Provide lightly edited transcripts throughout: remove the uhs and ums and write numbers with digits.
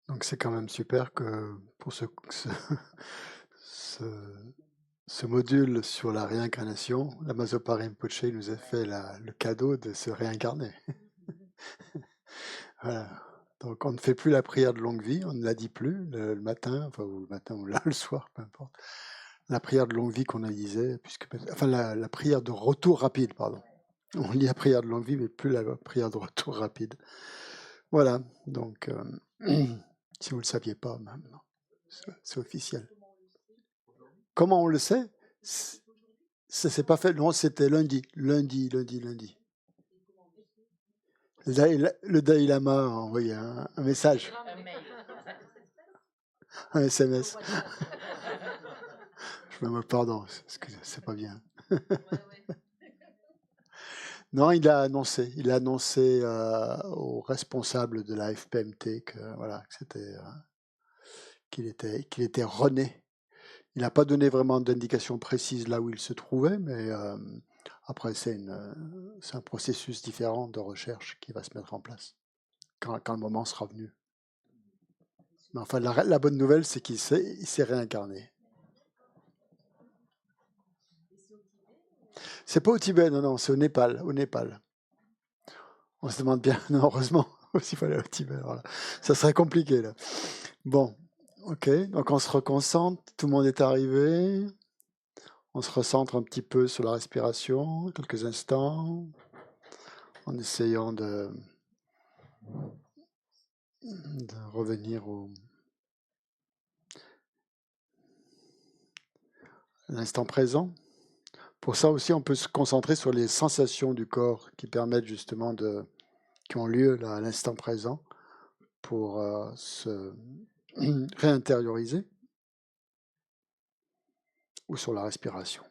Donc c'est quand même super que pour ce, ce module sur la réincarnation, la Mazopa Rinpoche nous a fait le cadeau de se réincarner. Voilà. Donc on ne fait plus la prière de longue vie, on ne la dit plus le matin, enfin ou le matin ou là, le soir, peu importe. La prière de longue vie qu'on a disait, enfin la prière de retour rapide, pardon. On lit la prière de longue vie, mais plus la prière de retour rapide. Voilà, donc si vous ne le saviez pas, maintenant, c'est officiel. Comment on le sait? Ça s'est pas fait, non, c'était lundi. Le Dalai Lama a envoyé un message, un SMS. Je me moque, pardon, c'est pas bien. Non, il a annoncé aux responsables de la FPMT que, voilà, qu'il était rené. Il n'a pas donné vraiment d'indication précise là où il se trouvait, mais après c'est un processus différent de recherche qui va se mettre en place quand le moment sera venu. Mais enfin, la bonne nouvelle, c'est qu'il s'est réincarné. C'est pas au Tibet, non, c'est au Népal, On se demande bien, non, heureusement, s'il fallait au Tibet, voilà. Ça serait compliqué, là. Bon, ok, donc on se reconcentre, tout le monde est arrivé, on se recentre un petit peu sur la respiration, quelques instants, en essayant de revenir à l'instant présent. Pour ça aussi, on peut se concentrer sur les sensations du corps qui permettent justement qui ont lieu là, à l'instant présent pour se réintérioriser ou sur la respiration.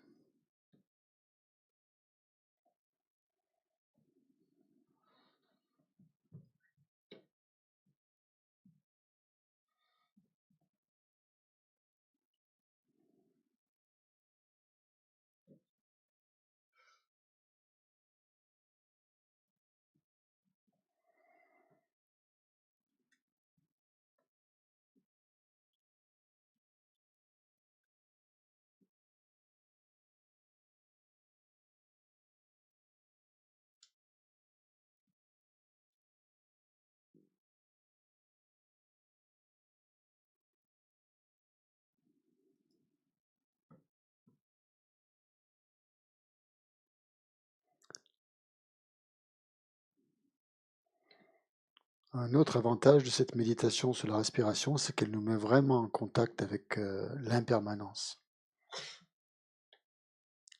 Un autre avantage de cette méditation sur la respiration, c'est qu'elle nous met vraiment en contact avec l'impermanence.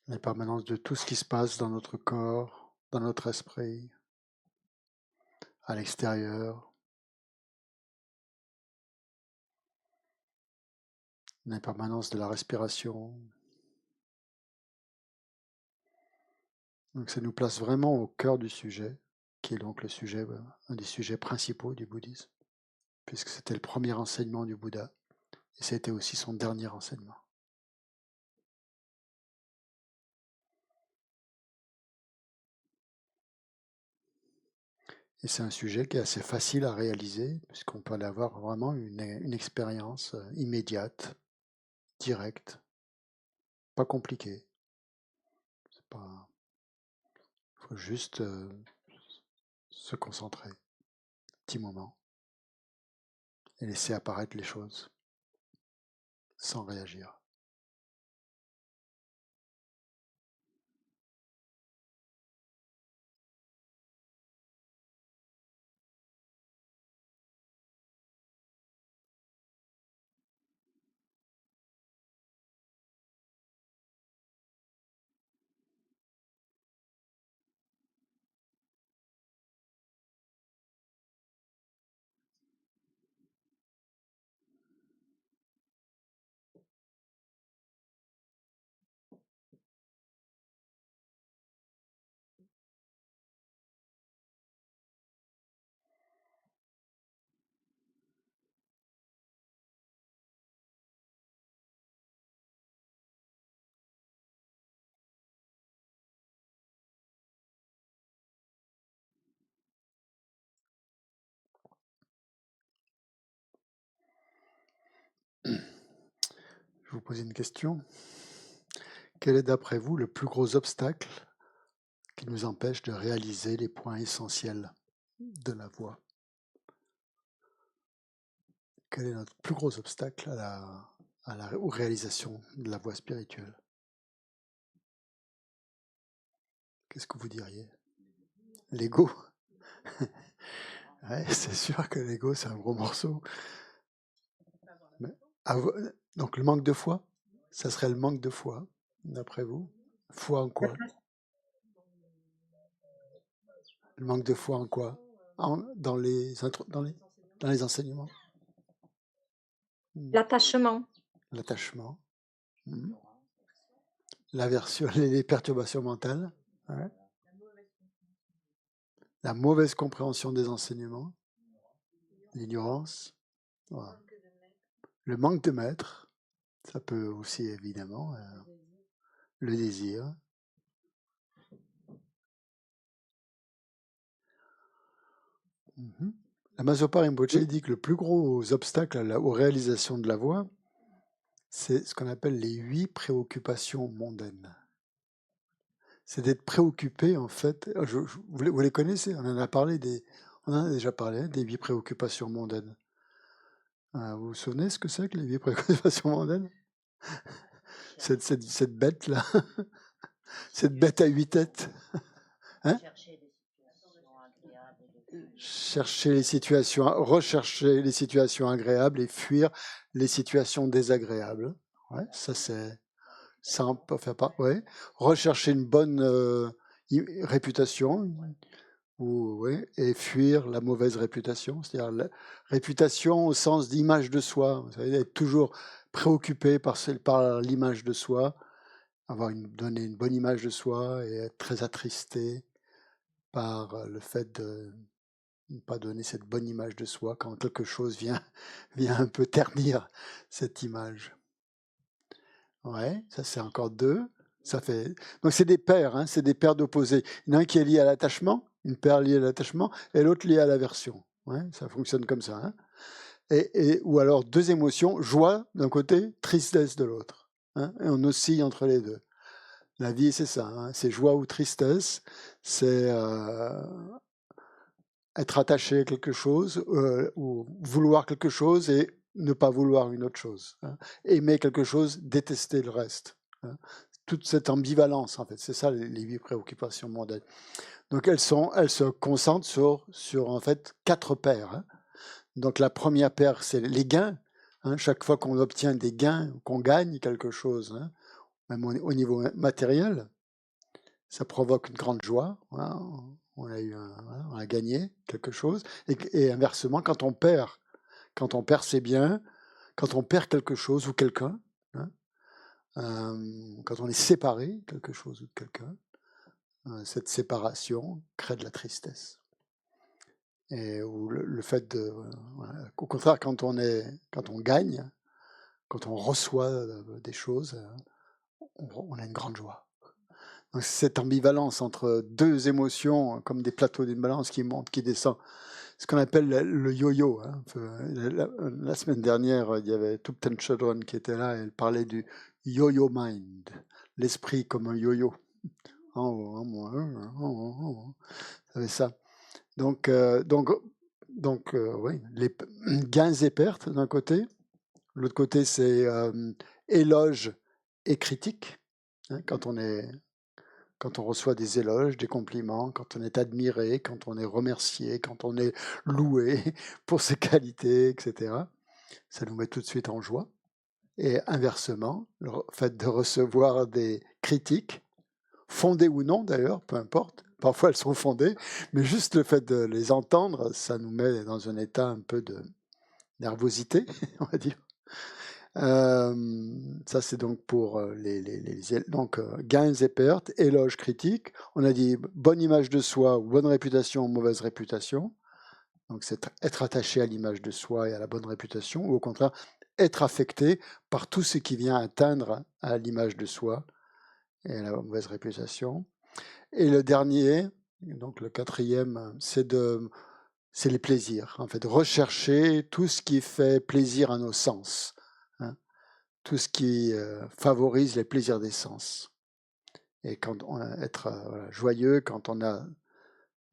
L'impermanence de tout ce qui se passe dans notre corps, dans notre esprit, à l'extérieur. L'impermanence de la respiration. Donc ça nous place vraiment au cœur du sujet, qui est donc un des sujets principaux du bouddhisme, puisque c'était le premier enseignement du Bouddha, et c'était aussi son dernier enseignement. Et c'est un sujet qui est assez facile à réaliser, puisqu'on peut en avoir vraiment une expérience immédiate, directe, pas compliquée. Il faut juste se concentrer, petit moment, et laisser apparaître les choses, sans réagir. vous poser une question. Quel est d'après vous le plus gros obstacle qui nous empêche de réaliser les points essentiels de la voie? Quel est notre plus gros obstacle aux réalisations de la voie spirituelle? Qu'est-ce que vous diriez? L'ego? Ouais, c'est sûr que l'ego, c'est un gros morceau. Mais, donc le manque de foi, ça serait le manque de foi, d'après vous? Foi en quoi? Le manque de foi en quoi? Dans les enseignements? L'attachement. L'attachement. L'aversion, les perturbations mentales. Ouais. La mauvaise compréhension des enseignements. L'ignorance. Voilà. Le manque de maître. Ça peut aussi, évidemment, le désir. La Mazopa Rinpoche dit que le plus gros obstacle aux réalisations de la voie, c'est ce qu'on appelle les 8 préoccupations mondaines. C'est d'être préoccupé, en fait. Vous les connaissez, on en a déjà parlé, des 8 préoccupations mondaines. Vous vous souvenez ce que c'est que les 8 préoccupations mondaines? Cette bête-là, cette bête à 8 têtes. Hein? Rechercher les situations agréables et fuir les situations désagréables. Ouais, ça on peut faire pas. Ouais. Rechercher une bonne réputation et fuir la mauvaise réputation, c'est-à-dire la réputation au sens d'image de soi. Vous savez, être toujours préoccupé par l'image de soi, donner une bonne image de soi et être très attristé par le fait de ne pas donner cette bonne image de soi quand quelque chose vient un peu ternir cette image. Ouais, ça c'est encore 2. Donc c'est des paires, hein, c'est des paires d'opposés. Il y en a un qui est lié à l'attachement, une paire liée à l'attachement, et l'autre liée à l'aversion. Ouais, ça fonctionne comme ça. Hein. Ou alors 2 émotions, joie d'un côté, tristesse de l'autre. Hein, et on oscille entre les deux. La vie, c'est ça. Hein, c'est joie ou tristesse. C'est être attaché à quelque chose, ou vouloir quelque chose et ne pas vouloir une autre chose. Hein. Aimer quelque chose, détester le reste. Hein. Toute cette ambivalence, en fait, c'est ça les 8 préoccupations mondaines. Donc elles se concentrent sur en fait 4 paires. Hein. Donc la première paire, c'est les gains. Hein. Chaque fois qu'on obtient des gains, qu'on gagne quelque chose, hein, même au niveau matériel, ça provoque une grande joie. Hein. On a gagné quelque chose. Et inversement, quand on perd ses biens, quand on perd quelque chose ou quelqu'un, hein, quand on est séparé quelque chose ou de quelqu'un, cette séparation crée de la tristesse. Et ou le fait de, au contraire, quand on gagne, quand on reçoit des choses, on a une grande joie. Donc cette ambivalence entre 2 émotions, comme des plateaux d'une balance qui montent, qui descendent, ce qu'on appelle le yo-yo. Hein. La semaine dernière, il y avait Tupten Chodron qui était là et elle parlait du yo-yo mind, l'esprit comme un yo-yo. C'est ça. Donc, oui, les gains et pertes d'un côté. L'autre côté, c'est éloge et critique. Hein, quand on reçoit des éloges, des compliments, quand on est admiré, quand on est remercié, quand on est loué pour ses qualités, etc. Ça nous met tout de suite en joie. Et inversement, le fait de recevoir des critiques, fondées ou non d'ailleurs, peu importe, parfois elles sont fondées, mais juste le fait de les entendre, ça nous met dans un état un peu de nervosité, on va dire. Ça c'est donc pour gains et pertes, éloges, critiques. On a dit bonne image de soi, bonne réputation, mauvaise réputation. Donc c'est être attaché à l'image de soi et à la bonne réputation, ou au contraire être affecté par tout ce qui vient atteindre à l'image de soi et à la mauvaise réputation. Et le dernier, donc le 4e, c'est les plaisirs. En fait, rechercher tout ce qui fait plaisir à nos sens. Hein. tout ce qui favorise les plaisirs des sens. Et quand être voilà, joyeux quand on a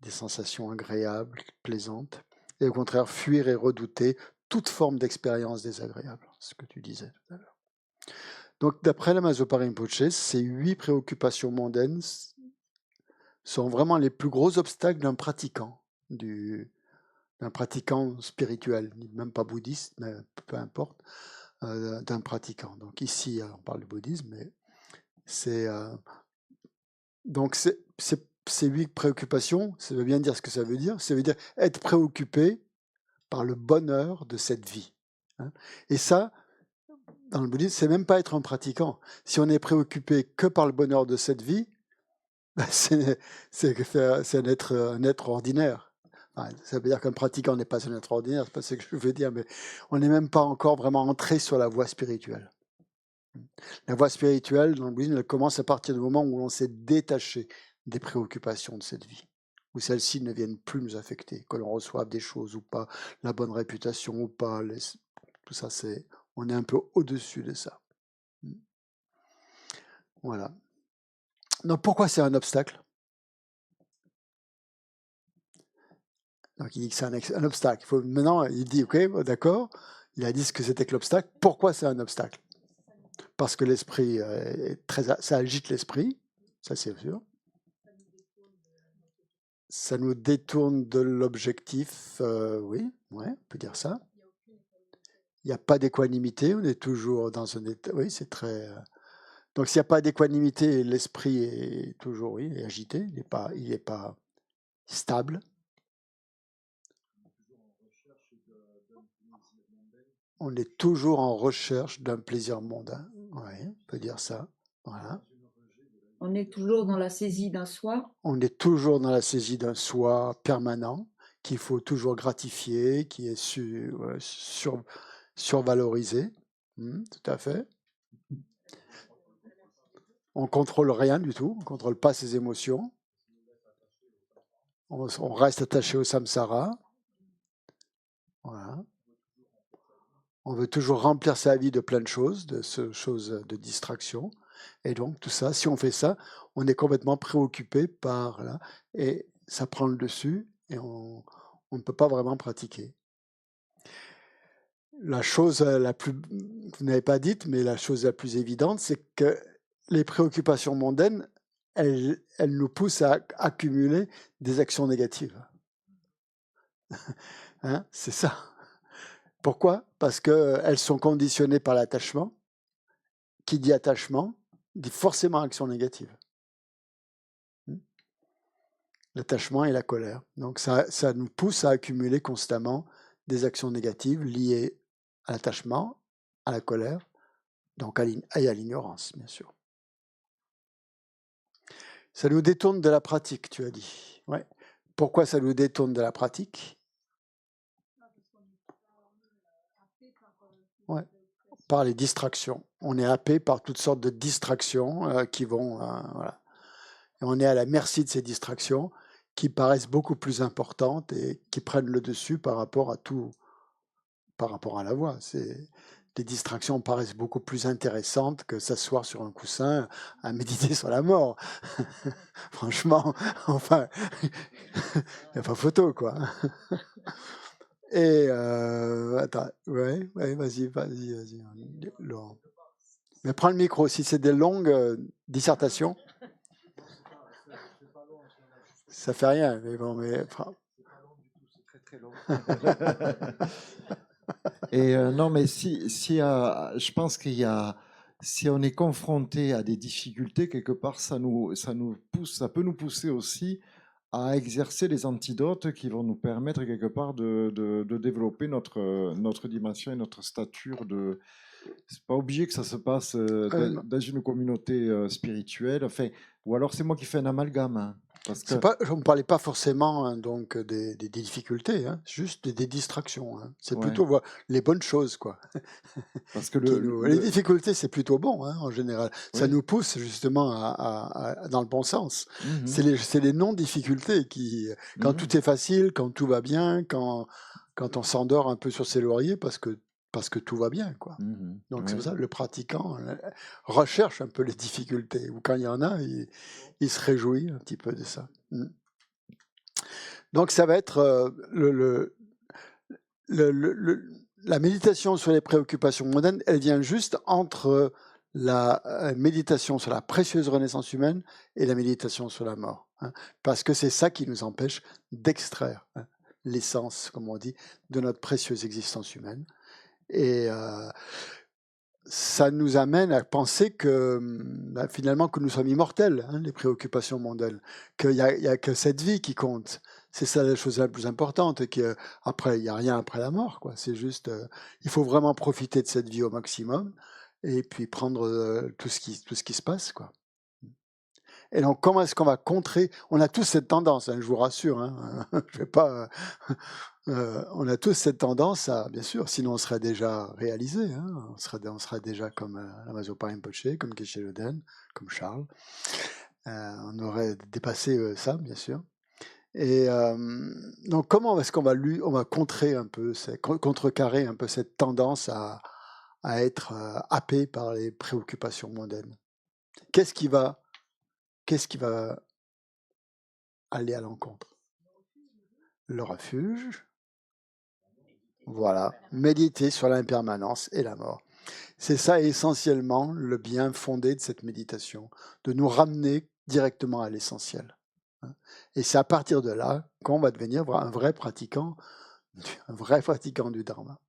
des sensations agréables, plaisantes, et au contraire fuir et redouter toute forme d'expérience désagréable, ce que tu disais tout à l'heure. Donc d'après la Mazopa Rinpoche, ces 8 préoccupations mondaines sont vraiment les plus gros obstacles d'un pratiquant, d'un pratiquant spirituel, même pas bouddhiste, mais peu importe, d'un pratiquant. Donc ici, on parle de bouddhisme, mais c'est... donc ces 8 préoccupations, ça veut bien dire ce que ça veut dire. Ça veut dire être préoccupé par le bonheur de cette vie. Hein. Et ça, dans le bouddhisme, c'est même pas être un pratiquant. Si on est préoccupé que par le bonheur de cette vie, c'est un être ordinaire. Enfin, ça veut dire qu'un pratiquant n'est pas un être ordinaire, c'est pas ce que je veux dire, mais on n'est même pas encore vraiment entré sur la voie spirituelle. La voie spirituelle, dans le bouddhisme, elle commence à partir du moment où on s'est détaché des préoccupations de cette vie, où celles-ci ne viennent plus nous affecter, que l'on reçoive des choses ou pas, la bonne réputation ou pas, tout ça, on est un peu au-dessus de ça. Voilà. Donc pourquoi c'est un obstacle? Donc il dit que c'est un obstacle. Maintenant, il dit, ok, d'accord, il a dit ce que c'était que l'obstacle. Pourquoi c'est un obstacle? Parce que l'esprit ça agite l'esprit, ça c'est sûr. Ça nous détourne de l'objectif, oui, ouais, on peut dire ça. Il n'y a pas d'équanimité, on est toujours dans un état, oui, c'est très... Donc s'il n'y a pas d'équanimité, l'esprit est toujours, oui, est agité, il n'est pas stable. On est toujours en recherche d'un plaisir mondain, oui, on peut dire ça, voilà. On est toujours dans la saisie d'un soi. On est toujours dans la saisie d'un soi permanent qu'il faut toujours gratifier, qui est survalorisé. Tout à fait. On contrôle rien du tout, on contrôle pas ses émotions. On reste attaché au samsara. Voilà. On veut toujours remplir sa vie de plein de choses, choses de distraction. Et donc tout ça, si on fait ça, on est complètement préoccupé par là, et ça prend le dessus et on ne peut pas vraiment pratiquer. La chose la plus, vous n'avez pas dite, mais la chose la plus évidente, c'est que les préoccupations mondaines, elles nous poussent à accumuler des actions négatives. Hein, c'est ça. Pourquoi? Parce qu'elles sont conditionnées par l'attachement. Qui dit attachement, dit forcément action négative. L'attachement et la colère. Donc ça nous pousse à accumuler constamment des actions négatives liées à l'attachement, à la colère, donc et à l'ignorance, bien sûr. Ça nous détourne de la pratique, tu as dit. Ouais. Pourquoi ça nous détourne de la pratique? Ouais. Par les distractions. On est happé par toutes sortes de distractions qui vont... voilà. Et on est à la merci de ces distractions qui paraissent beaucoup plus importantes et qui prennent le dessus par rapport à tout, par rapport à la voix. Les distractions paraissent beaucoup plus intéressantes que s'asseoir sur un coussin à méditer sur la mort. Franchement, enfin, il n'y a pas photo, quoi. Et attends, ouais, vas-y, Laurent. Mais prends le micro, si c'est des longues dissertations, ça fait rien, mais bon, mais... C'est très long. Et non, mais je pense qu'il y a, si on est confronté à des difficultés quelque part, ça pousse, ça peut nous pousser aussi à exercer les antidotes qui vont nous permettre quelque part de développer notre dimension et notre stature de. C'est pas obligé que ça se passe dans une communauté spirituelle, enfin, ou alors c'est moi qui fais un amalgame. Hein. Je ne parlais pas forcément hein, donc des difficultés, hein, juste des distractions. Hein. C'est plutôt les bonnes choses, quoi. Parce que les difficultés, c'est plutôt bon, hein, en général. Ça nous pousse justement dans le bon sens. C'est les non-difficultés qui, quand tout est facile, quand tout va bien, quand on s'endort un peu sur ses lauriers, parce que parce que tout va bien, quoi. Mhm. Donc c'est pour Ouais. ça que le pratiquant recherche un peu les difficultés, ou quand il y en a, il se réjouit un petit peu de ça. Donc ça va être la méditation sur les préoccupations mondaines, elle vient juste entre la méditation sur la précieuse renaissance humaine et la méditation sur la mort. Parce que c'est ça qui nous empêche d'extraire l'essence, comme on dit, de notre précieuse existence humaine. Et ça nous amène à penser que finalement que nous sommes immortels, les préoccupations mondaines, qu'il n'y a que cette vie qui compte. C'est ça la chose la plus importante, et qu'après, il n'y a rien après la mort, quoi. C'est juste, il faut vraiment profiter de cette vie au maximum, et puis prendre tout ce qui se passe, quoi. Et donc, comment est-ce qu'on va contrer? On a tous cette tendance, je vous rassure, je vais pas. On a tous cette tendance à, bien sûr, sinon on serait déjà réalisé, on serait déjà comme Lamazo Rinpoche, comme Geshe Loden, comme Charles. On aurait dépassé ça, bien sûr. Et donc, comment est-ce qu'on va contrer un peu, contrecarrer un peu cette tendance à être happé par les préoccupations mondaines? Qu'est-ce qui va aller à l'encontre? Le refuge. Voilà, méditer sur l'impermanence et la mort. C'est ça essentiellement le bien fondé de cette méditation, de nous ramener directement à l'essentiel. Et c'est à partir de là qu'on va devenir un vrai pratiquant du Dharma.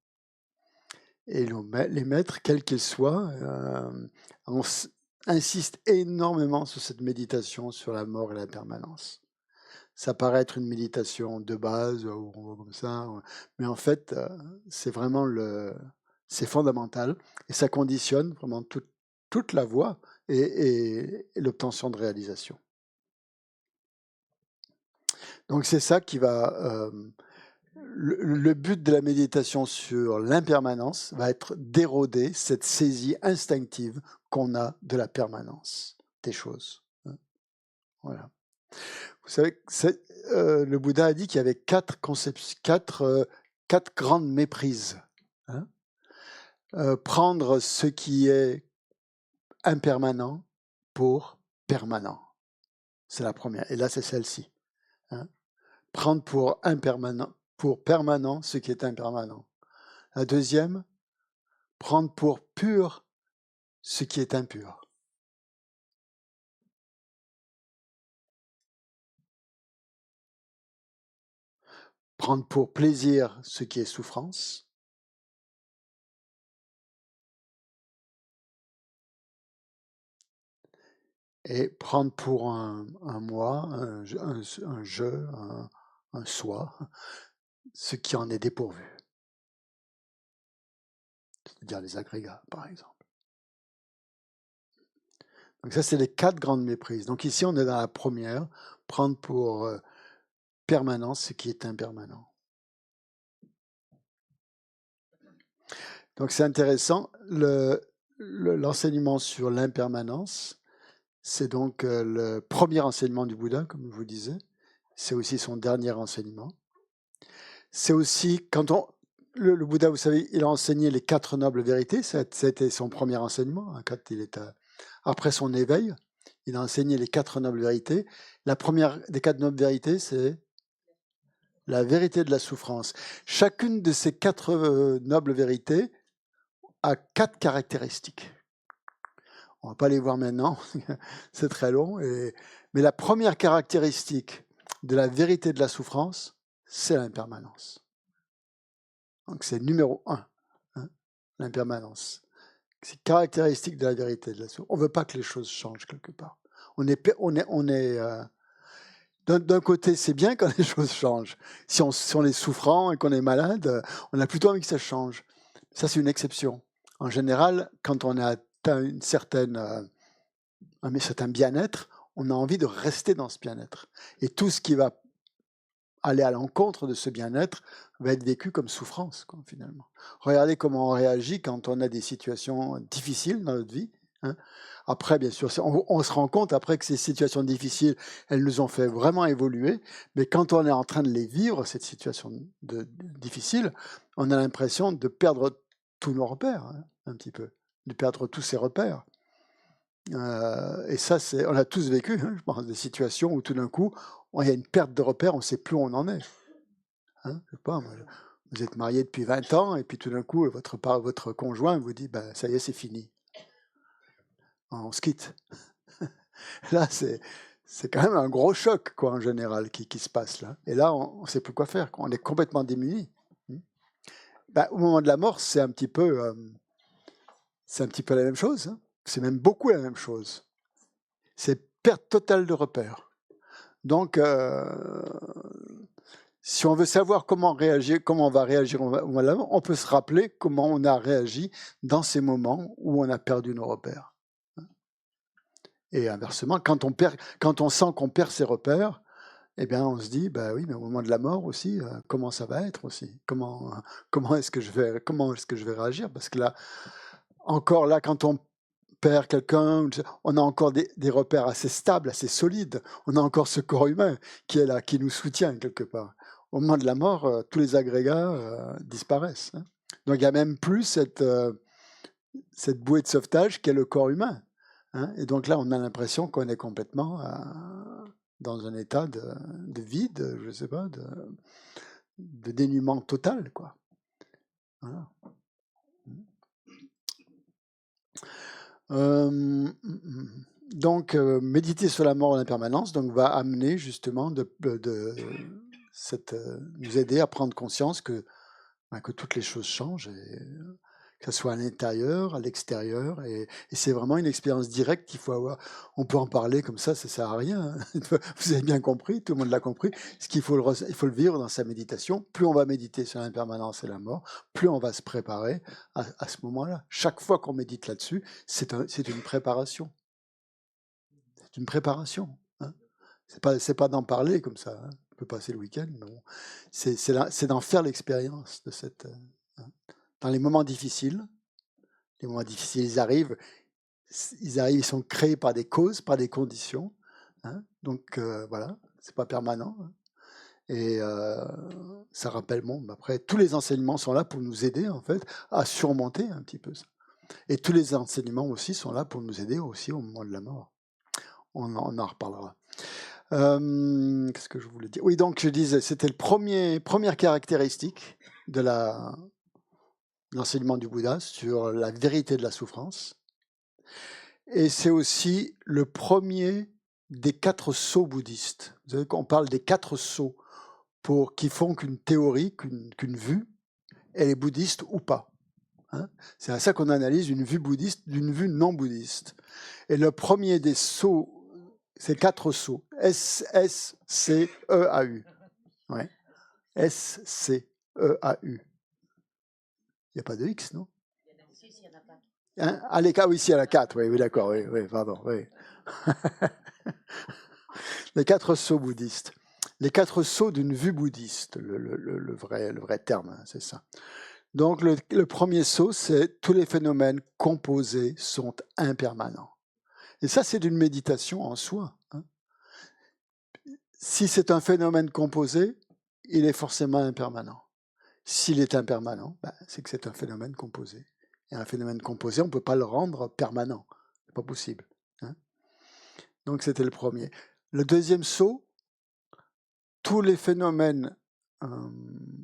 Et les maîtres, quels qu'ils soient, insistent énormément sur cette méditation sur la mort et l'impermanence. Ça paraît être une méditation de base, ou comme ça, mais en fait, c'est vraiment c'est fondamental, et ça conditionne vraiment toute la voie et l'obtention de réalisation. Donc c'est ça qui va... le but de la méditation sur l'impermanence va être d'éroder cette saisie instinctive qu'on a de la permanence des choses. Voilà. Vous savez, le Bouddha a dit qu'il y avait quatre grandes méprises. Prendre ce qui est impermanent pour permanent. C'est la première. Et là, c'est celle-ci. Prendre pour permanent ce qui est impermanent. La deuxième, prendre pour pur ce qui est impur. Prendre pour plaisir ce qui est souffrance. Et prendre pour un moi, un je, un soi, ce qui en est dépourvu. C'est-à-dire les agrégats, par exemple. Donc ça, c'est les quatre grandes méprises. Donc ici, on est dans la première, prendre pour permanent ce qui est impermanent. Donc c'est intéressant, l'enseignement sur l'impermanence, c'est donc le premier enseignement du Bouddha, comme je vous disais. C'est aussi son dernier enseignement. C'est aussi, le Bouddha, vous savez, il a enseigné les 4 nobles vérités. C'était son premier enseignement. Après son éveil, il a enseigné les 4 nobles vérités. La première des 4 nobles vérités, c'est la vérité de la souffrance. Chacune de ces 4 nobles vérités a 4 caractéristiques. On ne va pas les voir maintenant, c'est très long. Mais la première caractéristique de la vérité de la souffrance, c'est l'impermanence. Donc c'est numéro 1, l'impermanence. C'est caractéristique de la vérité de la souffrance. On ne veut pas que les choses changent quelque part. D'un côté, c'est bien quand les choses changent. Si on est souffrant et qu'on est malade, on a plutôt envie que ça change. Ça, c'est une exception. En général, quand on a atteint un certain bien-être, on a envie de rester dans ce bien-être. Et tout ce qui va aller à l'encontre de ce bien-être va être vécu comme souffrance, finalement. Regardez comment on réagit quand on a des situations difficiles dans notre vie. Après, bien sûr, on se rend compte après que ces situations difficiles, elles nous ont fait vraiment évoluer, mais quand on est en train de les vivre, cette situation difficile, on a l'impression de perdre tous nos repères, hein, un petit peu, de perdre tous ses repères. Et ça, on a tous vécu, hein, je pense, des situations où tout d'un coup, il y a une perte de repères, on ne sait plus où on en est. Hein, je sais pas, vous êtes marié depuis 20 ans, et puis tout d'un coup, votre conjoint vous dit, ben, ça y est, c'est fini. On se quitte. Là, c'est quand même un gros choc, quoi, en général, qui se passe là. Et là, on ne sait plus quoi faire, quoi. On est complètement démunis. Ben, au moment de la mort, c'est un petit peu la même chose. Hein. C'est même beaucoup la même chose. C'est perte totale de repères. Donc, si on veut savoir comment on va réagir au moment de la mort, on peut se rappeler comment on a réagi dans ces moments où on a perdu nos repères. Et inversement, quand on sent qu'on perd ses repères, eh bien, on se dit, bah oui, mais au moment de la mort aussi, comment ça va être aussi ? Comment est-ce que je vais réagir ? Parce que là, encore là, quand on perd quelqu'un, on a encore des repères assez stables, assez solides. On a encore ce corps humain qui est là, qui nous soutient quelque part. Au moment de la mort, tous les agrégats disparaissent. Hein. Donc il n'y a même plus cette bouée de sauvetage qu'est le corps humain. Hein. Et donc là, on a l'impression qu'on est complètement dans un état de vide, je ne sais pas, de dénuement total, quoi. Voilà. Donc, méditer sur la mort en impermanence va amener justement nous aider à prendre conscience que toutes les choses changent, que ce soit à l'intérieur, à l'extérieur, et c'est vraiment une expérience directe qu'il faut avoir. On peut en parler comme ça sert à rien. Hein. Vous avez bien compris, tout le monde l'a compris. Il faut le vivre dans sa méditation. Plus on va méditer sur l'impermanence et la mort, plus on va se préparer à ce moment-là. Chaque fois qu'on médite là-dessus, c'est une préparation. C'est une préparation. Hein. C'est pas d'en parler comme ça. Hein. On peut passer le week-end, mais bon. C'est d'en faire l'expérience de cette. Dans les moments difficiles, ils arrivent, ils sont créés par des causes, par des conditions. Hein. Donc voilà, c'est pas permanent. Hein. Et ça rappelle, après, tous les enseignements sont là pour nous aider en fait à surmonter un petit peu ça. Et tous les enseignements aussi sont là pour nous aider aussi au moment de la mort. On en reparlera. Qu'est-ce que je voulais dire ? Oui, donc je disais, c'était première caractéristique de l'enseignement du Bouddha sur la vérité de la souffrance. Et c'est aussi le premier des 4 sceaux bouddhistes. Vous savez qu'on parle des 4 sceaux qui font qu'une théorie, qu'une vue, elle est bouddhiste ou pas. Hein. C'est à ça qu'on analyse une vue bouddhiste d'une vue non bouddhiste. Et le premier des sceaux, c'est 4 sceaux. S-C-E-A-U. Ouais. S-C-E-A-U. Il n'y a pas de X, non ? Hein? Ah, oui, si, il y en a 4, oui, d'accord, oui, pardon, oui. Les 4 sceaux bouddhistes. Les 4 sceaux d'une vue bouddhiste, le vrai terme, hein, c'est ça. Donc, le premier sceau, c'est tous les phénomènes composés sont impermanents. Et ça, c'est d'une méditation en soi. Hein. Si c'est un phénomène composé, il est forcément impermanent. S'il est impermanent, c'est que c'est un phénomène composé. Et un phénomène composé, on ne peut pas le rendre permanent. Ce n'est pas possible. Hein. Donc, c'était le premier. Le deuxième sceau, tous les phénomènes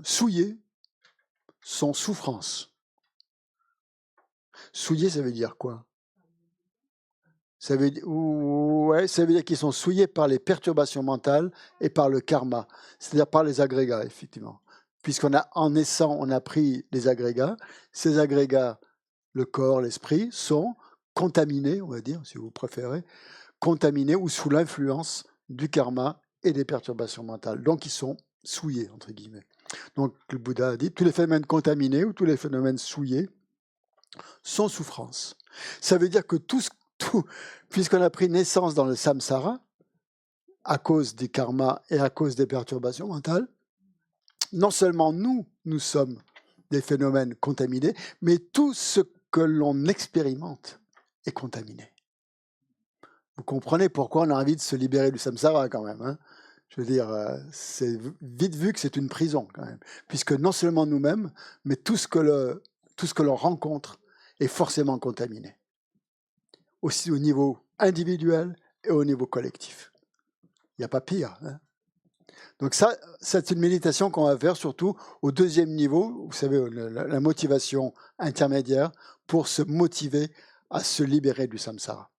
souillés sont souffrance. Souillés, ça veut dire quoi ? Ça veut dire qu'ils sont souillés par les perturbations mentales et par le karma, c'est-à-dire par les agrégats, effectivement. En naissant, on a pris les agrégats. Ces agrégats, le corps, l'esprit, sont contaminés, on va dire, si vous préférez, contaminés ou sous l'influence du karma et des perturbations mentales. Donc, ils sont souillés, entre guillemets. Donc, le Bouddha a dit, tous les phénomènes contaminés ou tous les phénomènes souillés sont souffrance. Ça veut dire que puisqu'on a pris naissance dans le samsara, à cause des karmas et à cause des perturbations mentales, non seulement nous sommes des phénomènes contaminés, mais tout ce que l'on expérimente est contaminé. Vous comprenez pourquoi on a envie de se libérer du samsara quand même. Hein. Je veux dire, c'est vite vu que c'est une prison quand même, puisque non seulement nous-mêmes, mais tout ce que tout ce que l'on rencontre est forcément contaminé, aussi au niveau individuel et au niveau collectif. Il n'y a pas pire. Hein. Donc ça, c'est une méditation qu'on va faire surtout au deuxième niveau, vous savez, la motivation intermédiaire, pour se motiver à se libérer du samsara.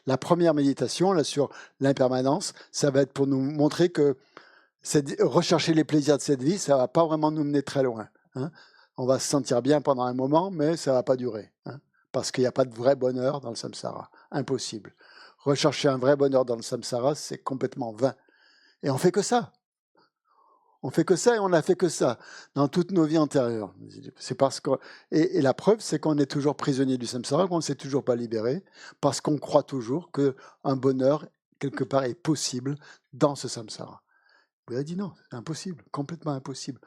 La première méditation, là, sur l'impermanence, ça va être pour nous montrer que rechercher les plaisirs de cette vie, ça ne va pas vraiment nous mener très loin. Hein. On va se sentir bien pendant un moment, mais ça ne va pas durer. Hein, parce qu'il n'y a pas de vrai bonheur dans le samsara. Impossible. Rechercher un vrai bonheur dans le samsara, c'est complètement vain. Et on fait que ça. On fait que ça et on n'a fait que ça dans toutes nos vies antérieures. C'est parce que, et la preuve, c'est qu'on est toujours prisonnier du samsara, qu'on ne s'est toujours pas libéré, parce qu'on croit toujours qu'un bonheur, quelque part, est possible dans ce samsara. Vous avez dit non, c'est impossible, complètement impossible.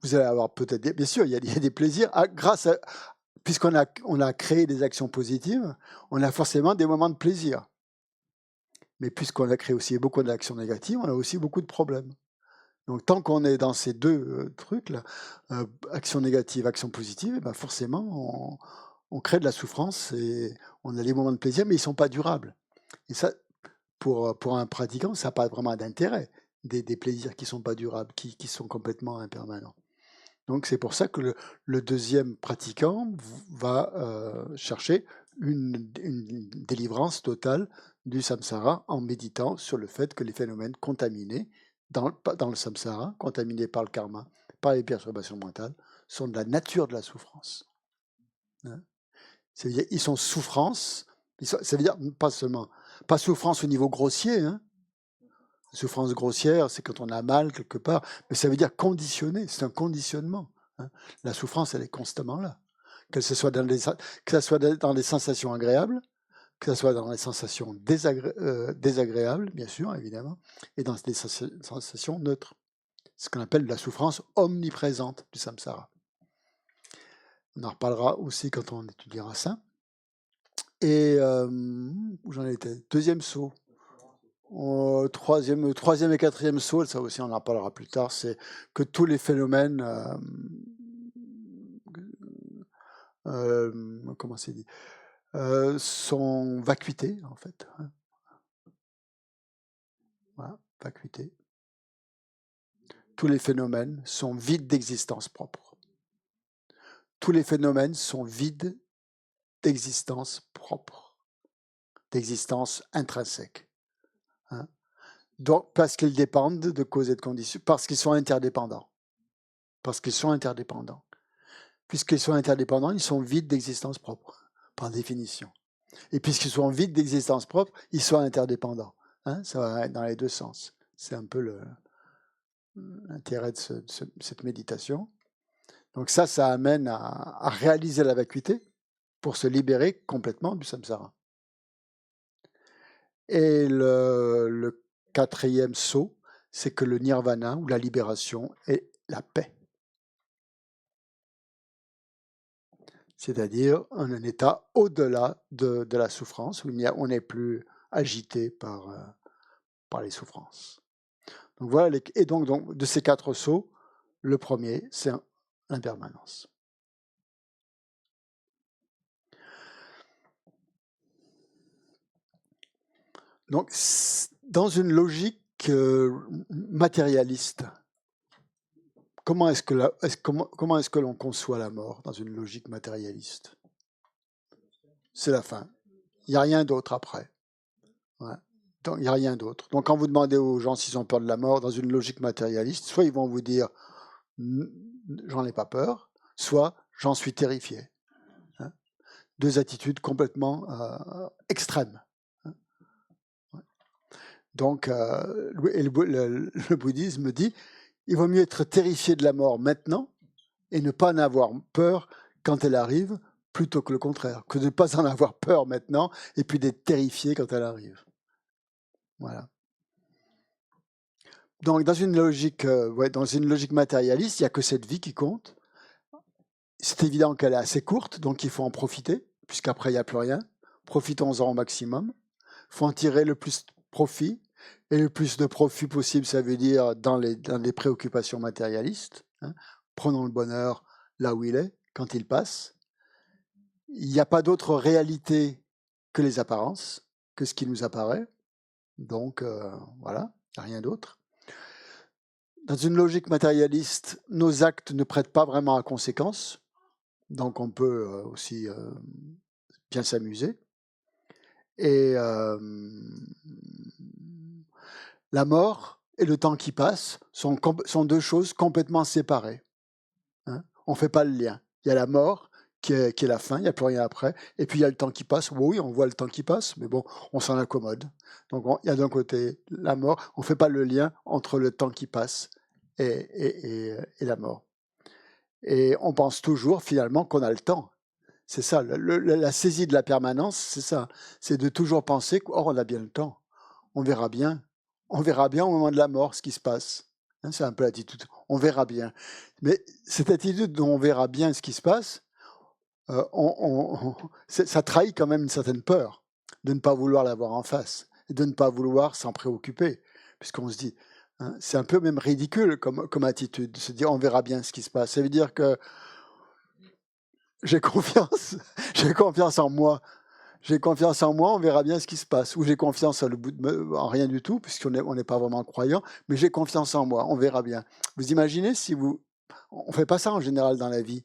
Vous allez avoir peut-être, bien sûr, il y a des plaisirs, puisqu'on a créé des actions positives, on a forcément des moments de plaisir. Mais puisqu'on a créé aussi beaucoup d'actions négatives, on a aussi beaucoup de problèmes. Donc tant qu'on est dans ces deux trucs-là, action négative, action positive, et ben forcément, on crée de la souffrance et on a des moments de plaisir, mais ils ne sont pas durables. Et ça, pour un pratiquant, ça n'a pas vraiment d'intérêt, des plaisirs qui ne sont pas durables, qui sont complètement impermanents. Donc c'est pour ça que le deuxième pratiquant va chercher une délivrance totale du samsara en méditant sur le fait que les phénomènes contaminés dans le samsara, contaminés par le karma, par les perturbations mentales, sont de la nature de la souffrance. Hein. Ça veut dire ils sont souffrance, ça veut dire pas souffrance au niveau grossier, hein. Souffrance grossière, c'est quand on a mal quelque part, mais ça veut dire conditionné, c'est un conditionnement. Hein. La souffrance, elle est constamment là. Que ce soit dans les sensations agréables, que ce soit dans les sensations désagréables, bien sûr, évidemment, et dans des sensations neutres. Ce qu'on appelle la souffrance omniprésente du samsara. On en reparlera aussi quand on étudiera ça. Et où j'en étais ? Deuxième saut. Troisième et quatrième saut, ça aussi on en parlera plus tard, c'est que tous les phénomènes, comment c'est dit, sont vacuités en fait. Hein. Voilà, vacuité. Tous les phénomènes sont vides d'existence propre. Tous les phénomènes sont vides d'existence propre, d'existence intrinsèque. Hein. Donc, parce qu'ils dépendent de causes et de conditions, parce qu'ils sont interdépendants. Parce qu'ils sont interdépendants. Puisqu'ils sont interdépendants, ils sont vides d'existence propre, par définition. Et puisqu'ils sont vides d'existence propre, ils sont interdépendants. Hein, ça va dans les deux sens. C'est un peu l'intérêt de cette méditation. Donc ça amène à réaliser la vacuité pour se libérer complètement du samsara. Et le quatrième saut, c'est que le nirvana, ou la libération, est la paix. C'est-à-dire un état au-delà de la souffrance, où on n'est plus agité par les souffrances. Donc voilà, et donc de ces quatre sauts, le premier, c'est l'impermanence. Donc, dans une logique matérialiste, comment est-ce que l'on conçoit la mort dans une logique matérialiste ? C'est la fin. Il n'y a rien d'autre après. Ouais. Donc, il n'y a rien d'autre. Donc, quand vous demandez aux gens s'ils ont peur de la mort dans une logique matérialiste, soit ils vont vous dire j'en ai pas peur, soit j'en suis terrifié. Hein. Deux attitudes complètement extrêmes. Hein. Ouais. Donc, le bouddhisme dit il vaut mieux être terrifié de la mort maintenant et ne pas en avoir peur quand elle arrive, plutôt que le contraire, que de ne pas en avoir peur maintenant et puis d'être terrifié quand elle arrive. Voilà. Donc, dans une logique matérialiste, il n'y a que cette vie qui compte. C'est évident qu'elle est assez courte, donc il faut en profiter, puisqu'après, il n'y a plus rien. Profitons-en au maximum. Il faut en tirer le plus de profit. Et le plus de profit possible, ça veut dire dans les préoccupations matérialistes. Hein. Prenons le bonheur là où il est, quand il passe. Il n'y a pas d'autre réalité que les apparences, que ce qui nous apparaît. Donc, voilà, il n'y a rien d'autre. Dans une logique matérialiste, nos actes ne prêtent pas vraiment à conséquence. Donc, on peut aussi bien s'amuser. Et la mort et le temps qui passe sont deux choses complètement séparées. Hein. On ne fait pas le lien. Il y a la mort qui est la fin, il n'y a plus rien après. Et puis il y a le temps qui passe. Oui, on voit le temps qui passe, mais bon, on s'en accommode. Donc il y a d'un côté la mort, on ne fait pas le lien entre le temps qui passe et la mort. Et on pense toujours finalement qu'on a le temps. C'est ça, la saisie de la permanence, c'est ça. C'est de toujours penser qu'on a bien le temps. On verra bien. On verra bien au moment de la mort ce qui se passe. Hein, c'est un peu l'attitude. On verra bien. Mais cette attitude dont on verra bien ce qui se passe, ça trahit quand même une certaine peur de ne pas vouloir l'avoir en face et de ne pas vouloir s'en préoccuper. Puisqu'on se dit, hein, c'est un peu même ridicule comme attitude, de se dire on verra bien ce qui se passe. Ça veut dire que j'ai confiance en moi. J'ai confiance en moi, on verra bien ce qui se passe. Ou j'ai confiance en rien du tout, puisqu'on n'est pas vraiment croyant, mais j'ai confiance en moi, on verra bien. Vous imaginez si vous... On ne fait pas ça en général dans la vie.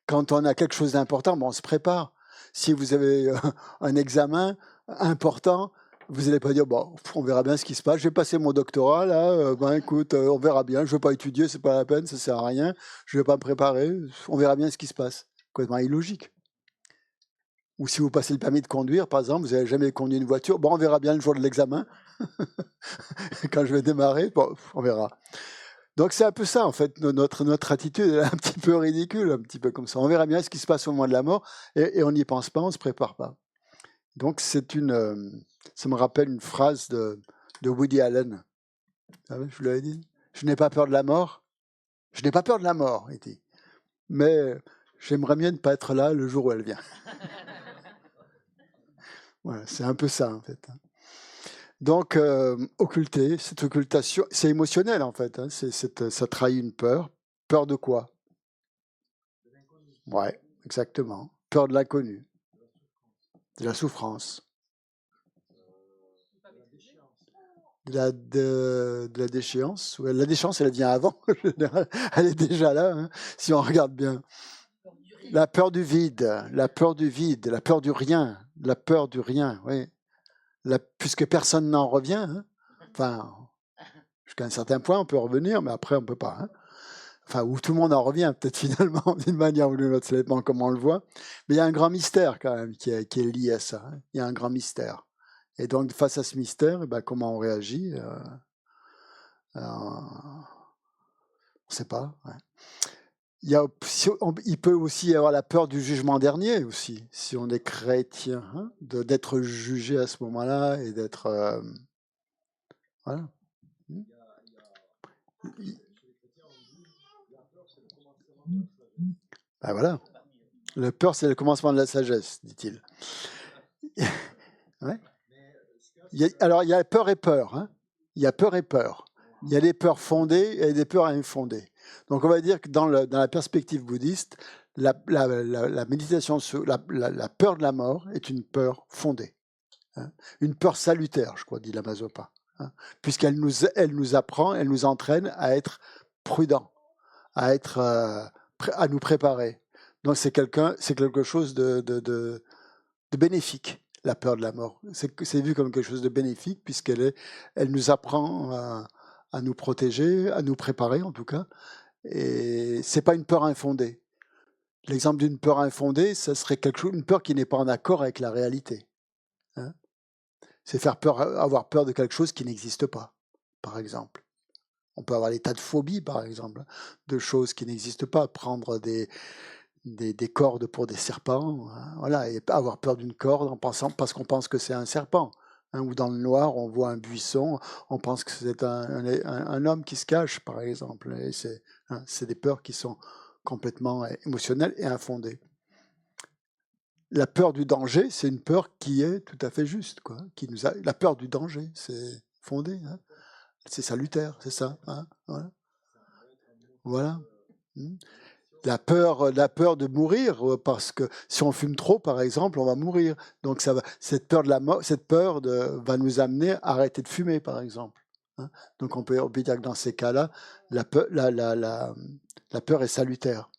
Quand on a quelque chose d'important, bon, on se prépare. Si vous avez un examen important, vous n'allez pas dire, bon, on verra bien ce qui se passe, je vais passer mon doctorat, là, ben écoute, on verra bien, je ne veux pas étudier, c'est pas la peine, ça ne sert à rien, je ne vais pas me préparer, on verra bien ce qui se passe. Complètement illogique. Ou si vous passez le permis de conduire, par exemple, vous n'avez jamais conduit une voiture, bon, on verra bien le jour de l'examen. Quand je vais démarrer, bon, on verra. Donc c'est un peu ça, en fait, notre attitude est un petit peu ridicule, un petit peu comme ça. On verra bien ce qui se passe au moment de la mort, et on n'y pense pas, on ne se prépare pas. Donc ça me rappelle une phrase de Woody Allen. Ah ouais, je vous l'avais dit. Je n'ai pas peur de la mort. Je n'ai pas peur de la mort, il dit. Mais j'aimerais bien ne pas être là le jour où elle vient. Voilà, c'est un peu ça, en fait. Donc, occulter, cette occultation, c'est émotionnel, en fait. Hein, ça trahit une peur. Peur de quoi? Ouais, exactement. Peur de l'inconnu, de la souffrance, de la déchéance. Ouais, la déchéance, elle vient avant. Elle est déjà là, hein, si on regarde bien. La peur du vide, la peur du vide, la peur du rien, la peur du rien, oui. Puisque personne n'en revient. Hein. Enfin, jusqu'à un certain point, on peut revenir, mais après, on ne peut pas. Hein. Enfin, où tout le monde en revient, peut-être finalement, d'une manière ou d'une autre, ça dépend comment on le voit. Mais il y a un grand mystère quand même qui est lié à ça. Hein. Il y a un grand mystère. Et donc, face à ce mystère, eh ben, comment on réagit on ne sait pas. Ouais. Il peut aussi y avoir la peur du jugement dernier aussi, si on est chrétien, hein, d'être jugé à ce moment-là et d'être... voilà. Ben voilà. La peur, c'est le commencement de la sagesse, dit-il. Ouais. Alors, il y a peur et peur. Hein. Il y a peur et peur. Il y a des peurs fondées et des peurs infondées. Donc, on va dire que dans la perspective bouddhiste, la méditation sur la peur de la mort est une peur fondée. Hein. Une peur salutaire, je crois, dit Lama Zopa. Hein. Puisqu'elle nous apprend, elle nous entraîne à être prudents, à nous préparer. Donc, c'est quelque chose de bénéfique. La peur de la mort. C'est vu comme quelque chose de bénéfique puisqu'elle nous apprend à nous protéger, à nous préparer en tout cas. Et c'est pas une peur infondée. L'exemple d'une peur infondée, ça serait une peur qui n'est pas en accord avec la réalité. Hein. C'est avoir peur de quelque chose qui n'existe pas, par exemple. On peut avoir des tas de phobies, par exemple, de choses qui n'existent pas. Prendre des cordes pour des serpents, hein, voilà, et avoir peur d'une corde parce qu'on pense que c'est un serpent. Hein, ou dans le noir, on voit un buisson, on pense que c'est un homme qui se cache, par exemple. Et c'est des peurs qui sont complètement émotionnelles et infondées. La peur du danger, c'est une peur qui est tout à fait juste. Quoi, la peur du danger, c'est fondé. Hein, c'est salutaire, c'est ça. Hein, voilà. Voilà. la peur de mourir, parce que si on fume trop, par exemple, on va mourir. Donc cette peur va nous amener à arrêter de fumer, par exemple. Hein. Donc on peut dire que dans ces cas-là, la peur est salutaire.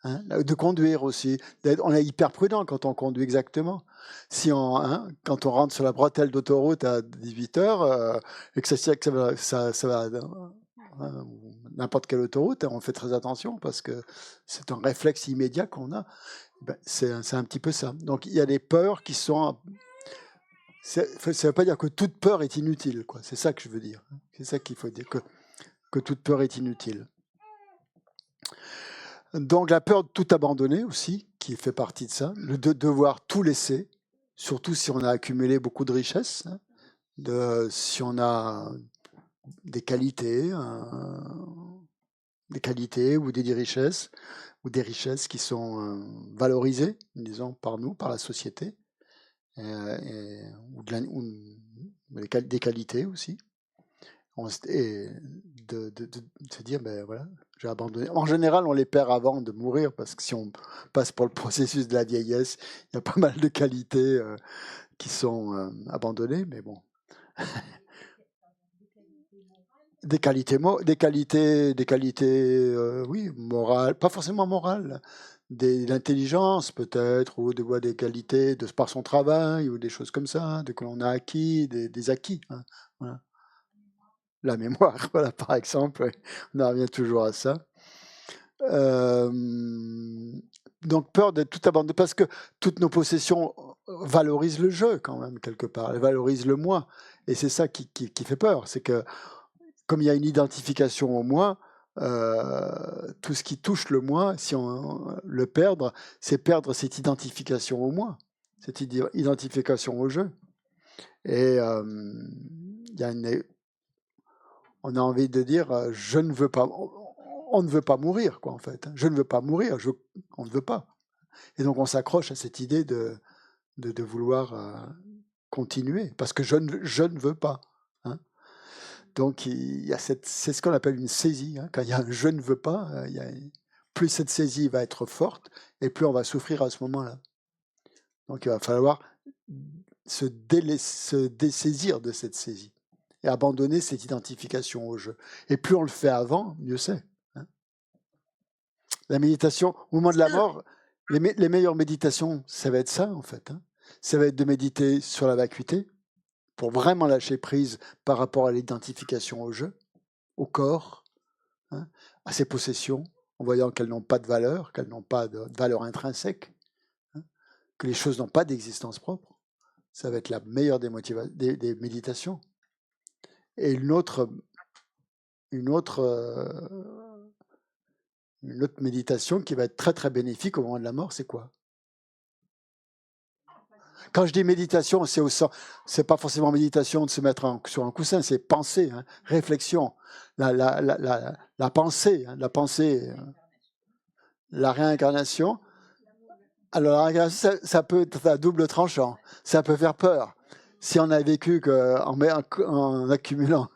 Hein, de conduire aussi. On est hyper prudent quand on conduit, exactement. Quand on rentre sur la bretelle d'autoroute à 18 heures, et que ça va n'importe quelle autoroute, on fait très attention parce que c'est un réflexe immédiat qu'on a. C'est un petit peu ça. Donc il y a des peurs qui sont... Ça ne veut pas dire que toute peur est inutile, quoi. C'est ça que je veux dire. C'est ça qu'il faut dire, que toute peur est inutile. Donc la peur de tout abandonner aussi, qui fait partie de ça, de devoir tout laisser, surtout si on a accumulé beaucoup de richesses, hein, si on a des qualités ou des richesses qui sont valorisées, disons, par nous, par la société, ou des qualités aussi. Et de se dire, ben voilà, j'ai abandonné. En général, on les perd avant de mourir, parce que si on passe pour le processus de la vieillesse, il y a pas mal de qualités qui sont abandonnées, mais bon. Des qualités, oui, morales, pas forcément morales, de l'intelligence peut-être, ou des qualités par son travail, ou des choses comme ça, que l'on a acquis, des acquis. Hein, voilà. La mémoire, voilà, par exemple, ouais. On en revient toujours à ça. Donc peur d'être tout abandonné, parce que toutes nos possessions valorisent le jeu quand même, quelque part, elles valorisent le moi, et c'est ça qui fait peur, c'est que comme il y a une identification au moi, tout ce qui touche le moi, si on le perdre, c'est perdre cette identification au moi, cette identification au jeu. Et il y a on a envie de dire, je ne veux pas, on ne veut pas mourir, quoi, en fait. Je ne veux pas mourir, on ne veut pas. Et donc on s'accroche à cette idée de vouloir continuer, parce que je ne veux pas. Hein. Donc c'est ce qu'on appelle une saisie. Hein. Quand il y a un je ne veux pas, plus cette saisie va être forte, et plus on va souffrir à ce moment-là. Donc il va falloir se dessaisir de cette saisie et abandonner cette identification au jeu. Et plus on le fait avant, mieux c'est. Hein. La méditation, au moment de la mort, les meilleures méditations, ça va être ça, en fait. Hein. Ça va être de méditer sur la vacuité, pour vraiment lâcher prise par rapport à l'identification au jeu, au corps, hein, à ses possessions, en voyant qu'elles n'ont pas de valeur, qu'elles n'ont pas de valeur intrinsèque, hein, que les choses n'ont pas d'existence propre. Ça va être la meilleure des méditations. Et une autre méditation qui va être très très bénéfique au moment de la mort, c'est quoi? Quand je dis méditation, c'est pas forcément méditation de se mettre sur un coussin, c'est penser, hein, réflexion, la pensée, hein, la réincarnation. Alors la réincarnation, ça peut être à double tranchant, ça peut faire peur. Si on a vécu en accumulant,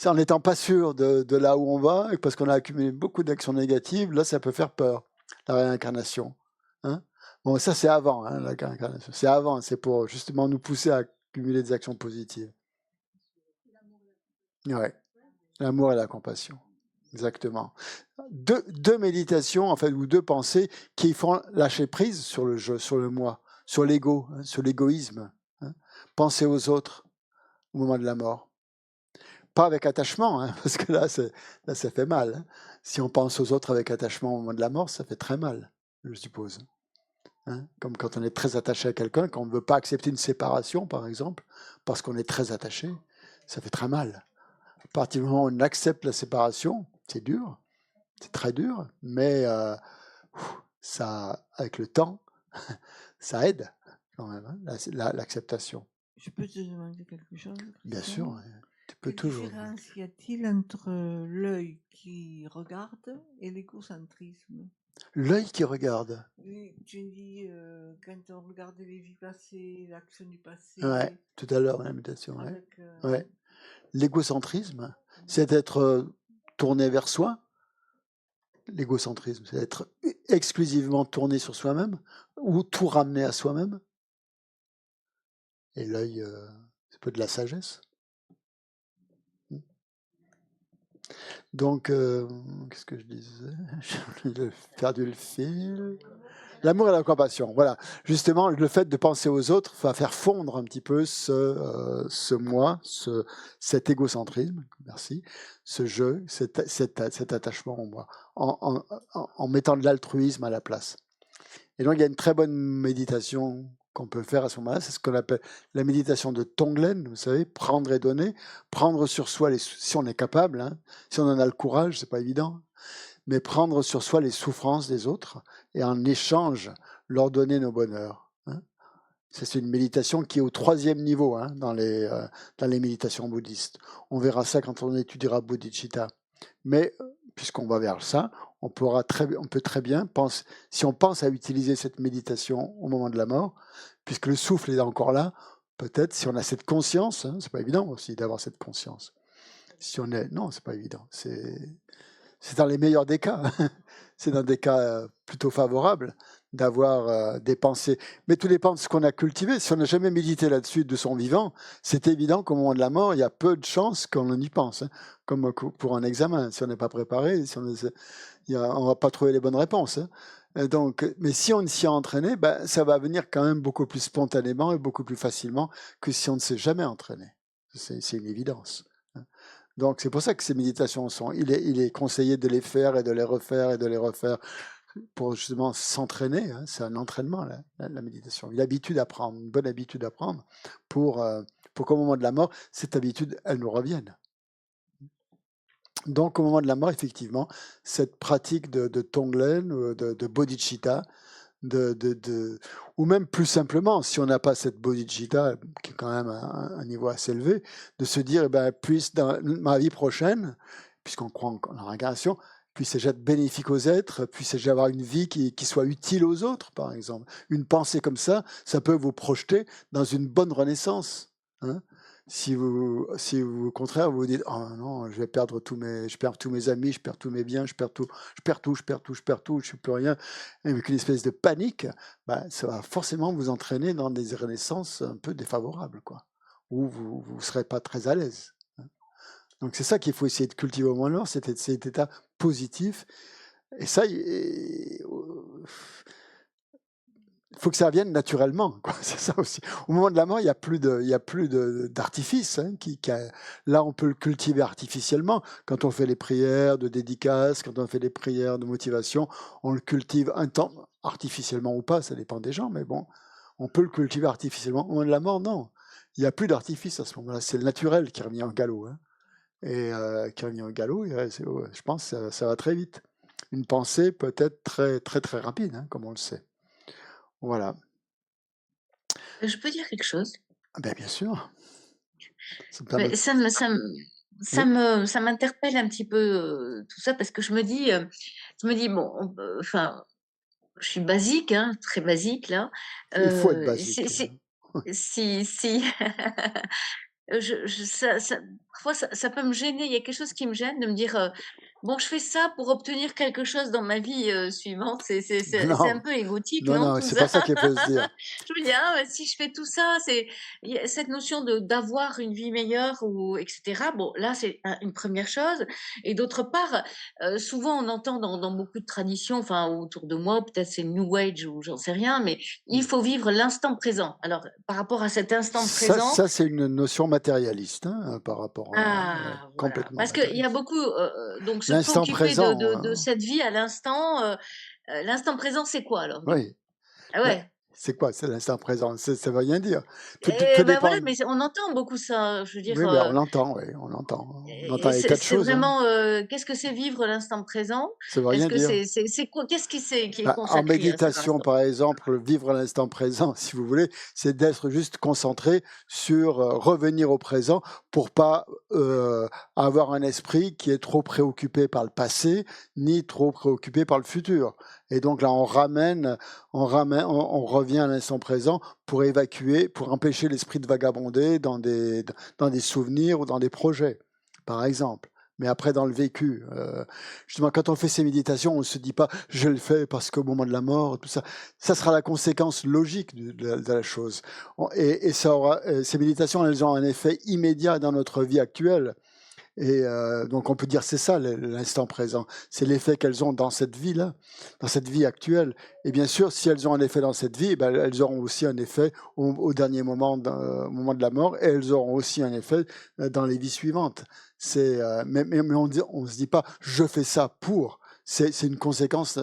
en n'étant pas sûr de là où on va, parce qu'on a accumulé beaucoup d'actions négatives, là ça peut faire peur, la réincarnation. Hein. Bon, ça c'est avant, hein, la réincarnation. C'est avant, c'est pour justement nous pousser à accumuler des actions positives. Ouais, l'amour et la compassion, exactement. Deux méditations, en fait, ou deux pensées qui font lâcher prise sur le jeu, sur le moi, sur l'ego, hein, sur l'égoïsme. Hein. Penser aux autres au moment de la mort. Pas avec attachement, hein, parce que là, ça fait mal. Hein. Si on pense aux autres avec attachement au moment de la mort, ça fait très mal, je suppose. Hein. Comme quand on est très attaché à quelqu'un, quand on ne veut pas accepter une séparation, par exemple, parce qu'on est très attaché, ça fait très mal. À partir du moment où on accepte la séparation, c'est dur, c'est très dur, mais ça, avec le temps, ça aide quand même, hein, l'acceptation. Je peux te demander quelque chose? Bien sûr, tu peux Quelle toujours. différence y a-t-il entre l'œil qui regarde et l'égocentrisme? L'œil qui regarde. Oui, tu dis quand on regarde les vies passées, l'action du passé. Ouais, tout à l'heure, la méditation. Ouais. Avec, Ouais. L'égocentrisme, c'est d'être tourné vers soi, l'égocentrisme? C'est être exclusivement tourné sur soi-même ou tout ramener à soi-même? Et l'œil, c'est peu de la sagesse. Donc, qu'est-ce que je disais? J'ai perdu le fil. L'amour et la compassion, voilà. Justement, le fait de penser aux autres va faire fondre un petit peu ce moi, cet égocentrisme, merci, ce jeu, cet attachement au moi, en mettant de l'altruisme à la place. Et donc, il y a une très bonne méditation qu'on peut faire à ce moment-là, c'est ce qu'on appelle la méditation de Tonglen, vous savez, prendre et donner, prendre sur soi, si on est capable, hein, si on en a le courage, c'est pas évident, mais prendre sur soi les souffrances des autres et en échange leur donner nos bonheurs. Hein. C'est une méditation qui est au 3e niveau hein, dans les méditations bouddhistes. On verra ça quand on étudiera Bodhicitta. Mais puisqu'on va vers ça, on peut très bien penser, si on pense à utiliser cette méditation au moment de la mort, puisque le souffle est encore là, peut-être si on a cette conscience, hein, c'est pas évident aussi d'avoir cette conscience. Si on est, non, c'est pas évident. C'est dans les meilleurs des cas. C'est dans des cas plutôt favorables d'avoir des pensées. Mais tout dépend de ce qu'on a cultivé. Si on n'a jamais médité là-dessus de son vivant, c'est évident qu'au moment de la mort, il y a peu de chances qu'on y pense. Hein. Comme pour un examen. Si on n'est pas préparé, on ne va pas trouver les bonnes réponses. Hein. Donc, mais si on s'y est entraîné, ben, ça va venir quand même beaucoup plus spontanément et beaucoup plus facilement que si on ne s'est jamais entraîné. C'est une évidence. Hein. Donc c'est pour ça que ces méditations il est conseillé de les faire et de les refaire et de les refaire pour justement s'entraîner. Hein, c'est un entraînement la méditation, une habitude à prendre, une bonne habitude à prendre pour qu'au moment de la mort, cette habitude, elle nous revienne. Donc au moment de la mort, effectivement, cette pratique de Tonglen, de Bodhicitta, ou même plus simplement, si on n'a pas cette bodhicitta, qui est quand même un niveau assez élevé, de se dire, eh ben, puisse dans ma vie prochaine, puisqu'on croit en la réincarnation, puisse-je être bénéfique aux êtres, puisse-je avoir une vie qui soit utile aux autres, par exemple. Une pensée comme ça peut vous projeter dans une bonne renaissance. Hein. Si vous, au contraire, vous vous dites, oh non, je perds tous mes amis, je perds tous mes biens, je perds tout, je suis plus rien, avec une espèce de panique, bah, ça va forcément vous entraîner dans des renaissances un peu défavorables, quoi, où vous ne serez pas très à l'aise. Hein. Donc c'est ça qu'il faut essayer de cultiver au moins de mort, cet état positif. Et ça, il faut que ça vienne naturellement, quoi. C'est ça aussi. Au moment de la mort, il n'y a plus d'artifice. Hein, là, on peut le cultiver artificiellement. Quand on fait les prières de dédicace, quand on fait les prières de motivation, on le cultive un temps, artificiellement ou pas, ça dépend des gens, mais bon, on peut le cultiver artificiellement. Au moment de la mort, non. Il n'y a plus d'artifice à ce moment-là. C'est le naturel qui revient en galop. Hein. Et qui revient en galop, je pense que ça va très vite. Une pensée peut être très, très, très rapide, hein, comme on le sait. Voilà. Je peux dire quelque chose? Ben, bien sûr. Mais ça m'interpelle un petit peu tout ça parce que je me dis bon, enfin, je suis basique, hein, très basique là. Il faut être basique. Si parfois ça peut me gêner. Il y a quelque chose qui me gêne de me dire bon, je fais ça pour obtenir quelque chose dans ma vie suivante. C'est un peu égotique, non, non, tout c'est ça. pas ça qu'il faut se dire. Je me dis si je fais tout ça, il y a cette notion d'avoir une vie meilleure ou etc. Bon, là c'est une première chose. Et d'autre part, souvent on entend dans beaucoup de traditions, enfin autour de moi, peut-être c'est New Age ou j'en sais rien, mais il faut vivre l'instant présent. Alors par rapport à cet instant présent, ça c'est une notion matérialiste hein, par rapport à voilà. complètement. Parce qu'il y a beaucoup donc se l'instant préoccuper présent, de cette vie à l'instant. L'instant présent, c'est quoi alors? Oui. Ah ouais. C'est quoi? C'est l'instant présent. Ça veut rien dire. Tout Ben dépend. voilà, mais on entend beaucoup ça. Je veux dire. Oui, mais on l'entend, oui, on l'entend. On entend les tas de C'est choses. vraiment. Qu'est-ce que c'est vivre l'instant présent? Ça veut rien dire. C'est quoi? Qu'est-ce qui est En consacré méditation, par exemple, vivre l'instant présent, si vous voulez, c'est d'être juste concentré sur revenir au présent pour pas avoir un esprit qui est trop préoccupé par le passé ni trop préoccupé par le futur. Et donc là, on revient à l'instant présent pour évacuer, pour empêcher l'esprit de vagabonder dans des souvenirs ou dans des projets, par exemple. Mais après, dans le vécu, justement, quand on fait ces méditations, on ne se dit pas je le fais parce qu'au moment de la mort, tout ça, ça sera la conséquence logique de la chose. Et ça aura, ces méditations, elles ont un effet immédiat dans notre vie actuelle. Et donc on peut dire c'est ça l'instant présent, c'est l'effet qu'elles ont dans cette vie-là, dans cette vie actuelle. Et bien sûr, si elles ont un effet dans cette vie, eh ben, elles auront aussi un effet au dernier moment, au moment de la mort, et elles auront aussi un effet dans les vies suivantes. Mais on se dit pas je fais ça pour. C'est une conséquence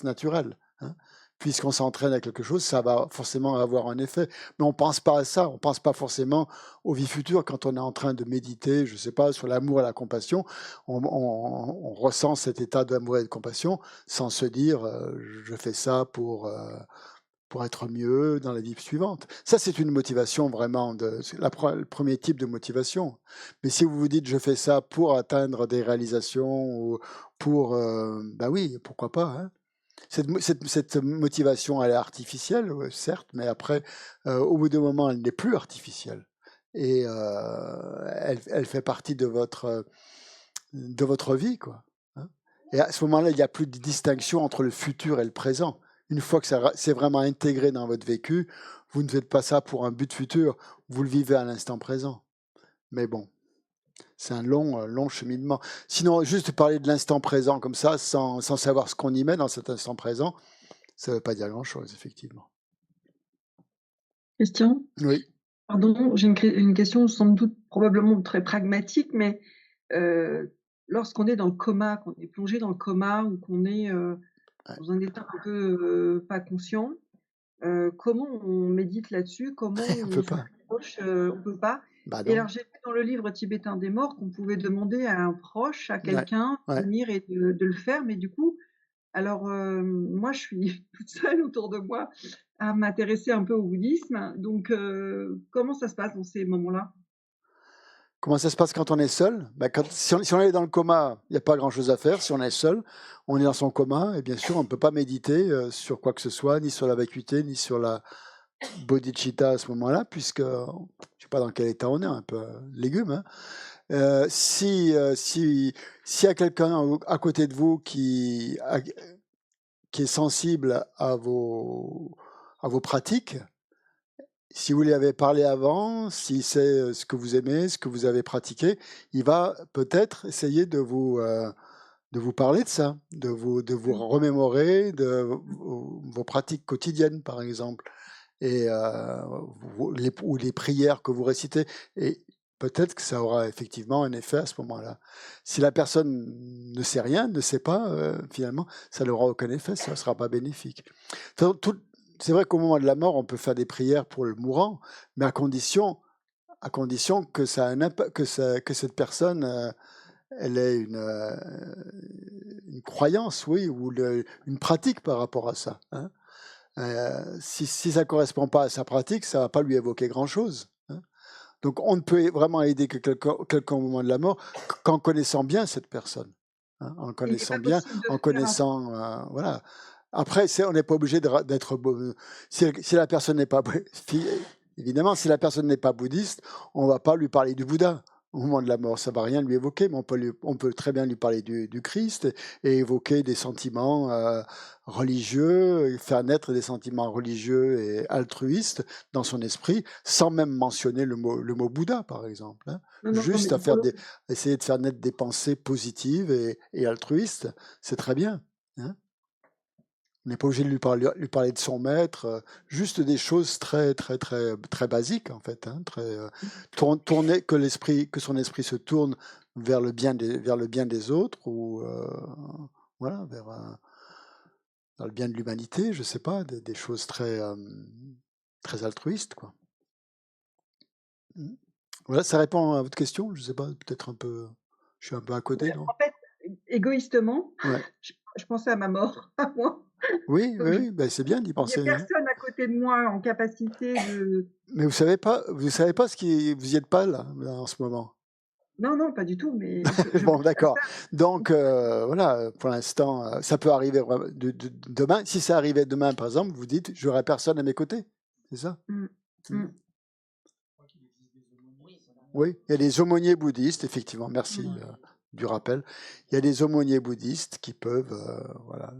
naturelle. Hein. Puisqu'on s'entraîne à quelque chose, ça va forcément avoir un effet. Mais on pense pas à ça, on pense pas forcément aux vies futures quand on est en train de méditer, je sais pas, sur l'amour et la compassion. On ressent cet état d'amour et de compassion sans se dire je fais ça pour être mieux dans la vie suivante. Ça, c'est une motivation vraiment, c'est le premier type de motivation. Mais si vous vous dites je fais ça pour atteindre des réalisations ou pour, bah oui, pourquoi pas, hein. Cette motivation, elle est artificielle, certes, mais après, au bout d'un moment, elle n'est plus artificielle. Et elle fait partie de votre vie, quoi. Hein. Et à ce moment-là, il n'y a plus de distinction entre le futur et le présent. Une fois que c'est vraiment intégré dans votre vécu, vous ne faites pas ça pour un but futur, vous le vivez à l'instant présent. Mais bon, c'est un long cheminement. Sinon, juste parler de l'instant présent comme ça, sans savoir ce qu'on y met dans cet instant présent, ça ne veut pas dire grand-chose, effectivement. Christian, Oui. pardon, j'ai une question sans doute probablement très pragmatique, mais lorsqu'on est dans le coma, qu'on est plongé dans le coma ou qu'on est dans un état un peu pas conscient, comment on médite là-dessus? Comment On peut on pas. s'approche? On peut pas. Bah Et non. alors j'ai vu dans le livre tibétain des morts qu'on pouvait demander à un proche, à quelqu'un, de Ouais. venir et de le faire, mais du coup, alors moi je suis toute seule autour de moi à m'intéresser un peu au bouddhisme, donc comment ça se passe dans ces moments-là? Comment ça se passe quand on est seul? Bah, si on est dans le coma, il n'y a pas grand-chose à faire. Si on est seul, on est dans son coma, et bien sûr, on ne peut pas méditer sur quoi que ce soit, ni sur la vacuité, ni sur la bodhicitta à ce moment-là, puisque je ne sais pas dans quel état on est, un peu légume. Hein. S'il y a quelqu'un à côté de vous qui est sensible à vos pratiques, si vous lui avez parlé avant, s'il sait ce que vous aimez, ce que vous avez pratiqué, il va peut-être essayer de vous parler de ça, de vous remémorer de vos pratiques quotidiennes, par exemple, et ou les prières que vous récitez. Et peut-être que ça aura effectivement un effet à ce moment-là. Si la personne ne sait rien, ne sait pas, finalement, ça n'aura aucun effet, ça ne sera pas bénéfique. C'est vrai qu'au moment de la mort, on peut faire des prières pour le mourant, mais à condition que ça a un que cette personne elle ait une croyance, oui, ou une pratique par rapport à ça. Hein. Si ça ne correspond pas à sa pratique, ça ne va pas lui évoquer grand-chose. Hein. Donc on ne peut vraiment aider que quelqu'un au moment de la mort qu'en connaissant bien cette personne. Hein, en connaissant bien, en connaissant... voilà. Après, on n'est pas obligé d'être... Si la personne n'est pas... Évidemment, si la personne n'est pas bouddhiste, on ne va pas lui parler du Bouddha au moment de la mort. Ça ne va rien lui évoquer, mais on peut très bien lui parler du Christ et évoquer des sentiments religieux, et faire naître des sentiments religieux et altruistes dans son esprit, sans même mentionner le mot Bouddha, par exemple. Hein. Juste essayer de faire naître des pensées positives et altruistes, c'est très bien. Hein. On n'est pas obligé de lui parler de son maître, juste des choses très, très, très, très basiques, en fait. Hein, tourner, que son esprit se tourne vers le bien des autres, ou voilà, vers le bien de l'humanité, je ne sais pas, des choses très, très altruistes, quoi. Voilà, ça répond à votre question. Je ne sais pas, peut-être un peu... Je suis un peu à côté, non? En fait, égoïstement, ouais. je pensais à ma mort, à moi. Oui, ben c'est bien d'y Il n'y penser. a personne à côté de moi en capacité de... Mais vous savez pas ce qui... Vous n'y êtes pas là, en ce moment. Non, pas du tout, mais... Bon, d'accord. Donc, voilà, pour l'instant, ça peut arriver demain. Si ça arrivait demain, par exemple, vous dites, j'aurai personne à mes côtés. C'est ça? Oui, il y a des aumôniers bouddhistes, effectivement. Merci. du rappel. Il y a des aumôniers bouddhistes qui peuvent, voilà,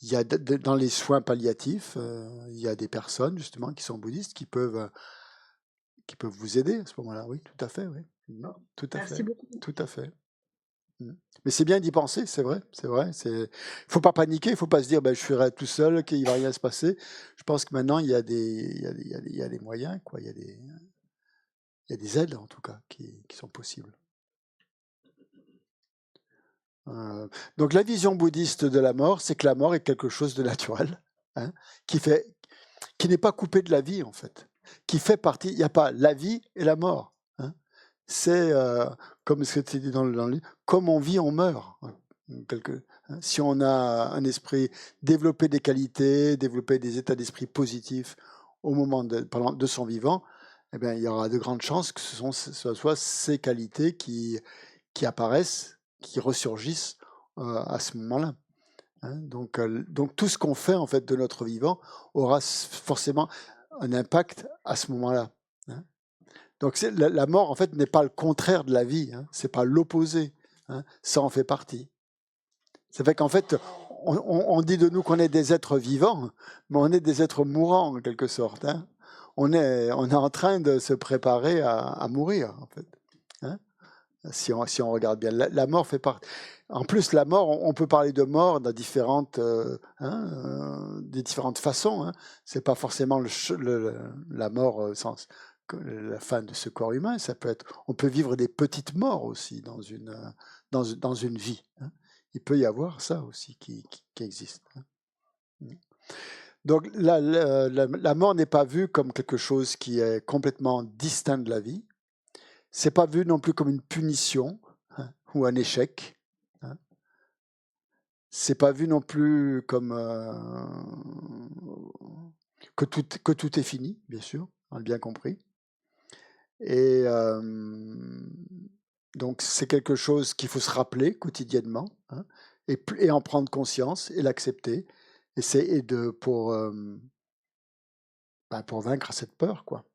il y a dans les soins palliatifs, il y a des personnes justement qui sont bouddhistes qui peuvent vous aider à ce moment-là. Oui, tout à fait, oui. Tout à Merci fait, beaucoup. tout à fait. Mais c'est bien d'y penser, c'est vrai, c'est vrai. Il faut pas paniquer, il faut pas se dire ben, je serai tout seul, qu'il va rien se passer. Je pense que maintenant il y a des moyens, quoi. Il y a des aides en tout cas qui sont possibles. Donc la vision bouddhiste de la mort, c'est que la mort est quelque chose de naturel, hein, qui n'est pas coupé de la vie en fait, qui fait partie. Il n'y a pas la vie et la mort. Hein. C'est comme ce que tu dis dans le livre, comme on vit, on meurt. Si on a un esprit, développer des qualités, développer des états d'esprit positifs au moment de son vivant, eh bien, il y aura de grandes chances que ce soit ces qualités qui apparaissent, qui ressurgissent à ce moment-là. Hein. Donc tout ce qu'on fait en fait de notre vivant aura forcément un impact à ce moment-là. Hein. Donc la mort en fait n'est pas le contraire de la vie, hein, c'est pas l'opposé, hein, ça en fait partie. Ça fait qu'en fait on dit de nous qu'on est des êtres vivants, mais on est des êtres mourants en quelque sorte. Hein. On est en train de se préparer à mourir en fait. Hein. Si on regarde bien, la mort fait partie. En plus, la mort, on peut parler de mort dans des différentes façons. Hein. C'est pas forcément la mort au sens la fin de ce corps humain. Ça peut être. On peut vivre des petites morts aussi dans une vie. Hein. Il peut y avoir ça aussi qui existe. Hein. Donc la mort n'est pas vue comme quelque chose qui est complètement distinct de la vie. C'est pas vu non plus comme une punition, hein, ou un échec. Hein. C'est pas vu non plus comme que tout est fini, bien sûr, on a bien compris. Et donc c'est quelque chose qu'il faut se rappeler quotidiennement, hein, et en prendre conscience et l'accepter. Pour vaincre cette peur, quoi.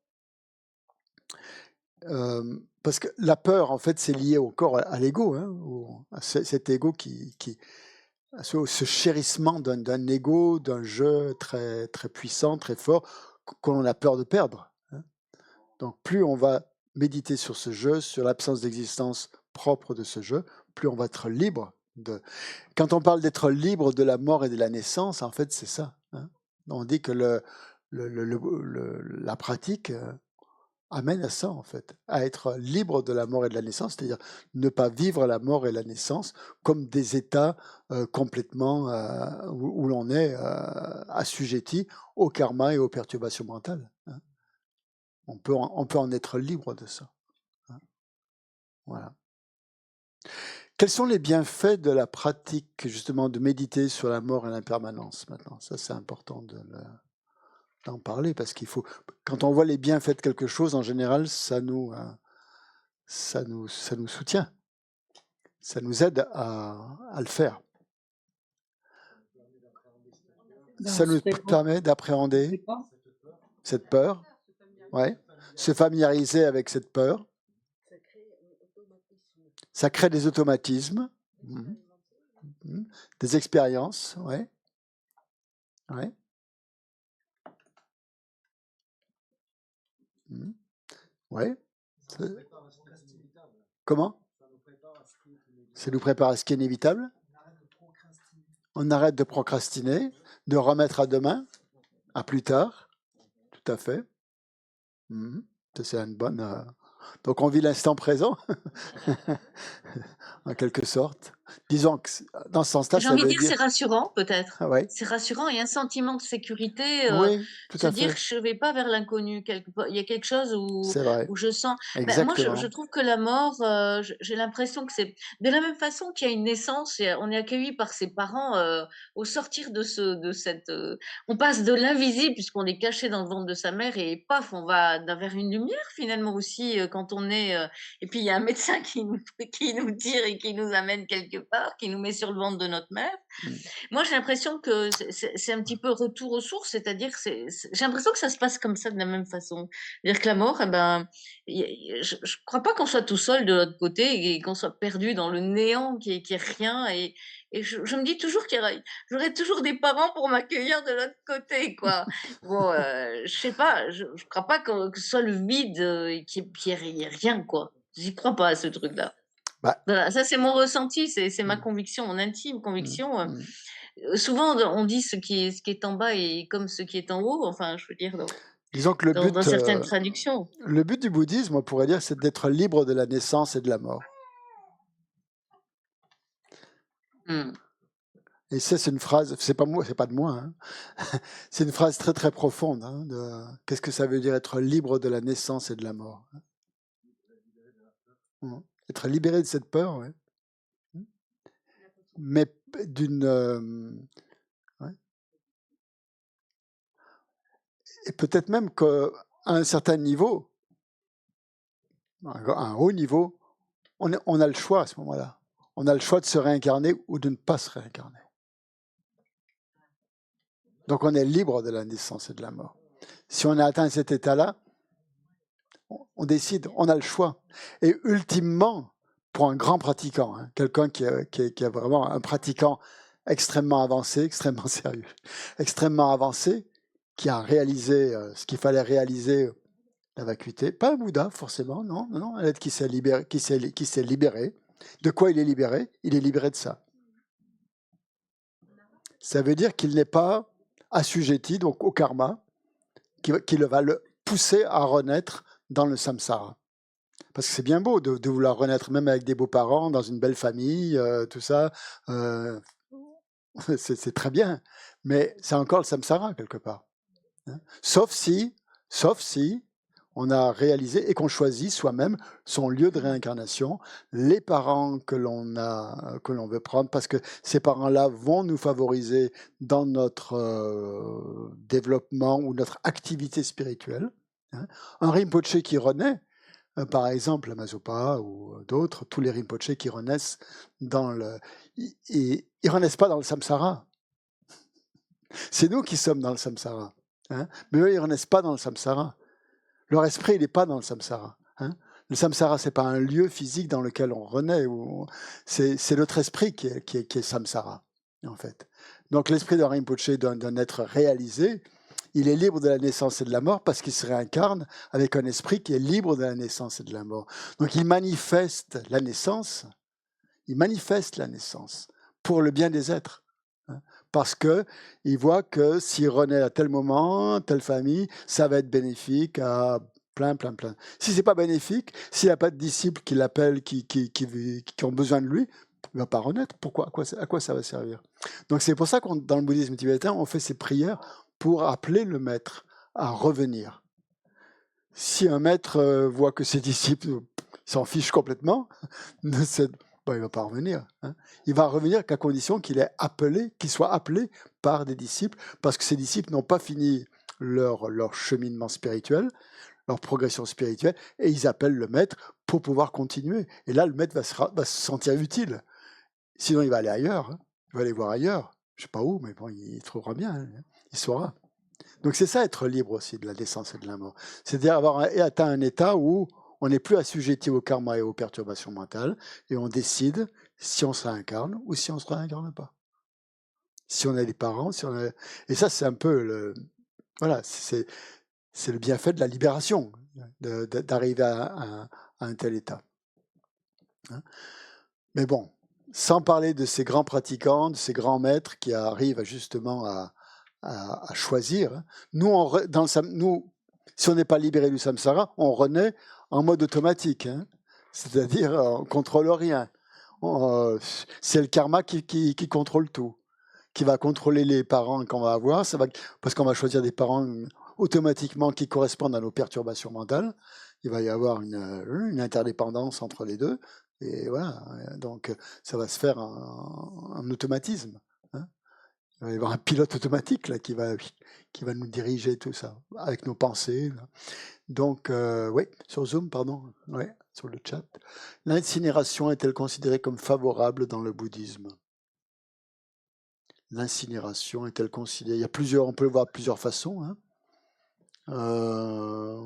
Parce que la peur, en fait, c'est lié encore à l'ego, hein, à cet ego ce chérissement d'un ego, d'un jeu très, très puissant, très fort, qu'on a peur de perdre. Hein. Donc, plus on va méditer sur ce jeu, sur l'absence d'existence propre de ce jeu, plus on va être libre de. Quand on parle d'être libre de la mort et de la naissance, en fait, c'est ça. Hein. On dit que la pratique amène à ça, en fait, à être libre de la mort et de la naissance, c'est-à-dire ne pas vivre la mort et la naissance comme des états complètement où l'on est assujetti au karma et aux perturbations mentales. Hein. On peut en être libre de ça. Hein. Voilà. Quels sont les bienfaits de la pratique, justement, de méditer sur la mort et l'impermanence maintenant? Ça, c'est important d'en parler parce qu'il faut, quand on voit les bienfaits de quelque chose, en général, ça nous soutient, ça nous aide à le faire. Ça nous permet d'appréhender cette peur, ouais, se familiariser avec cette peur. Ça crée des automatismes, des expériences, ouais, ouais. Ouais. Comment? Ça nous prépare à ce qui est inévitable. On arrête de procrastiner, de remettre à demain, à plus tard. Tout à fait. Ça, c'est une bonne. Donc on vit l'instant présent, en quelque sorte. Disons que dans ce sens-là, J'ai ça envie de veut dire, dire. c'est rassurant peut-être. Ah ouais. C'est rassurant et un sentiment de sécurité. Oui, tout Se à dire fait. que je vais pas vers l'inconnu. Il y a quelque chose C'est vrai. où je sens. Moi, Exactement. je trouve que la mort, j'ai l'impression que c'est de la même façon qu'il y a une naissance. On est accueilli par ses parents au sortir de cette. On passe de l'invisible puisqu'on est caché dans le ventre de sa mère et paf, on va vers une lumière finalement aussi quand on est. Et puis il y a un médecin qui nous tire et qui nous amène quelque part, qui nous met sur le ventre de notre mère. Mm. Moi, j'ai l'impression que c'est un petit peu retour aux sources, c'est-à-dire que j'ai l'impression que ça se passe comme ça de la même façon. C'est-à-dire que la mort, eh ben, je ne crois pas qu'on soit tout seul de l'autre côté et qu'on soit perdu dans le néant qui est rien. Et je me dis toujours j'aurai toujours des parents pour m'accueillir de l'autre côté, quoi. Bon, je sais pas, je crois pas que ce soit le vide et qu'il y ait rien, quoi. J'y crois pas à ce truc-là. Bah, Voilà, ça c'est mon ressenti, c'est ma mm, conviction, mon intime mm, conviction. mm. Souvent, on dit ce qui est en bas est comme ce qui est en haut. Enfin, je veux dire, Disons que dans certaines traductions. le but du bouddhisme, on pourrait dire, c'est d'être libre de la naissance et de la mort. Hmm. Et ça, c'est une phrase, c'est pas moi, c'est pas de moi, hein. C'est une phrase très très profonde, hein, qu'est-ce que ça veut dire être libre de la naissance et de la mort, hein. Être libéré de cette peur, ouais. Mais d'une ouais. Et peut-être même qu'à un certain niveau, à un haut niveau, on a le choix à ce moment-là. On a le choix de se réincarner ou de ne pas se réincarner. Donc on est libre de la naissance et de la mort. Si on a atteint cet état-là, on décide, on a le choix. Et ultimement, pour un grand pratiquant, hein, quelqu'un qui est vraiment un pratiquant extrêmement avancé, extrêmement sérieux, extrêmement avancé, qui a réalisé ce qu'il fallait réaliser, la vacuité, pas un Bouddha forcément, non, un être qui s'est libéré. De quoi il est libéré? Il est libéré de ça. Ça veut dire qu'il n'est pas assujetti donc au karma qui va le pousser à renaître dans le samsara. Parce que c'est bien beau de vouloir renaître même avec des beaux-parents, dans une belle famille, tout ça. C'est très bien. Mais c'est encore le samsara quelque part, hein. Sauf si on a réalisé et qu'on choisit soi-même son lieu de réincarnation, les parents que l'on veut prendre, parce que ces parents-là vont nous favoriser dans notre développement ou notre activité spirituelle, hein. Un Rinpoché qui renaît, par exemple, la Mazopa ou d'autres, tous les Rinpoché qui renaissent ils renaissent pas dans le samsara. C'est nous qui sommes dans le samsara, hein. Mais eux, ils renaissent pas dans le samsara. Leur esprit, il n'est pas dans le samsara, hein. Le samsara, c'est pas un lieu physique dans lequel on renaît. C'est notre esprit qui est samsara, en fait. Donc l'esprit d'un Rinpoché, d'un être réalisé, il est libre de la naissance et de la mort parce qu'il se réincarne avec un esprit qui est libre de la naissance et de la mort. Donc il manifeste la naissance pour le bien des êtres, hein, parce qu'il voit que s'il renaît à tel moment, telle famille, ça va être bénéfique à plein. Si c'est pas bénéfique, s'il n'a pas de disciples qui l'appellent, qui ont besoin de lui, il ne va pas renaître. Pourquoi? À quoi ça va servir? Donc c'est pour ça que dans le bouddhisme tibétain, on fait ces prières pour appeler le maître à revenir. Si un maître voit que ses disciples s'en fichent complètement, il ne va pas revenir, hein. Il va revenir qu'à condition qu'il soit appelé par des disciples, parce que ces disciples n'ont pas fini leur cheminement spirituel, leur progression spirituelle, et ils appellent le maître pour pouvoir continuer. Et là, le maître va se sentir utile. Sinon, il va aller ailleurs, hein. Il va aller voir ailleurs. Je ne sais pas où, mais bon, il trouvera bien, hein. Il saura. Donc c'est ça, être libre aussi de la naissance et de la mort. C'est-à-dire avoir atteint un état où on n'est plus assujetti au karma et aux perturbations mentales, et on décide si on se réincarne ou si on ne se réincarne pas. Si on a des parents, et ça c'est un peu voilà, c'est le bienfait de la libération, d'arriver à un tel état, hein. Mais bon, sans parler de ces grands pratiquants, de ces grands maîtres qui arrivent justement à choisir, hein. Nous, si on n'est pas libéré du samsara, on renaît en mode automatique, hein. C'est-à-dire on ne contrôle rien. C'est le karma qui contrôle tout, qui va contrôler les parents qu'on va avoir, parce qu'on va choisir des parents automatiquement qui correspondent à nos perturbations mentales. Il va y avoir une interdépendance entre les deux, et voilà. Donc ça va se faire en automatisme, hein. Il va y avoir un pilote automatique là, qui va nous diriger tout ça, avec nos pensées. Là. Donc, oui, sur Zoom, pardon, oui, sur le chat. L'incinération est-elle considérée comme favorable dans le bouddhisme? L'incinération est-elle considérée? Il y a plusieurs, on peut le voir de plusieurs façons. Hein.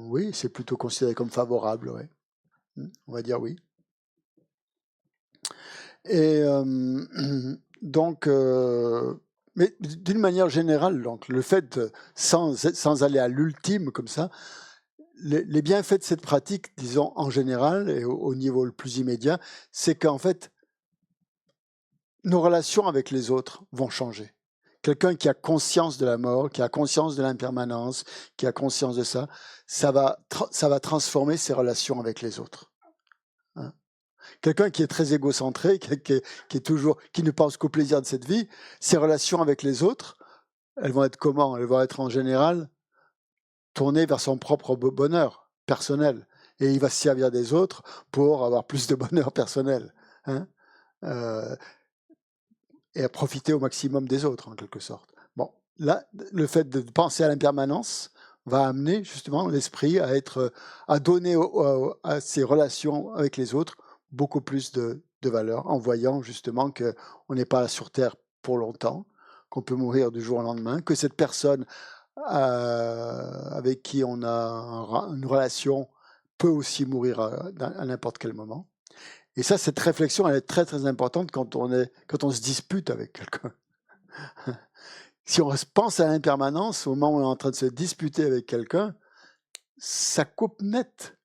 Oui, c'est plutôt considéré comme favorable, ouais. On va dire oui. Et donc, mais d'une manière générale, donc, le fait, sans aller à l'ultime comme ça, les bienfaits de cette pratique, disons en général et au niveau le plus immédiat, c'est qu'en fait, nos relations avec les autres vont changer. Quelqu'un qui a conscience de la mort, qui a conscience de l'impermanence, qui a conscience de ça, ça va transformer ses relations avec les autres. Hein. Quelqu'un qui est très égocentré, qui ne pense qu'au plaisir de cette vie, ses relations avec les autres, elles vont être comment? Elles vont être en général tournées vers son propre bonheur personnel. Et il va se servir des autres pour avoir plus de bonheur personnel. Hein. Et à profiter au maximum des autres, en quelque sorte. Bon, là, le fait de penser à l'impermanence va amener justement l'esprit à donner à ses relations avec les autres beaucoup plus de valeur, en voyant justement qu'on n'est pas là sur Terre pour longtemps, qu'on peut mourir du jour au lendemain, que cette personne avec qui on a une relation peut aussi mourir à n'importe quel moment. Et ça, cette réflexion, elle est très très importante quand on se dispute avec quelqu'un. Si on pense à l'impermanence, au moment où on est en train de se disputer avec quelqu'un, ça coupe net.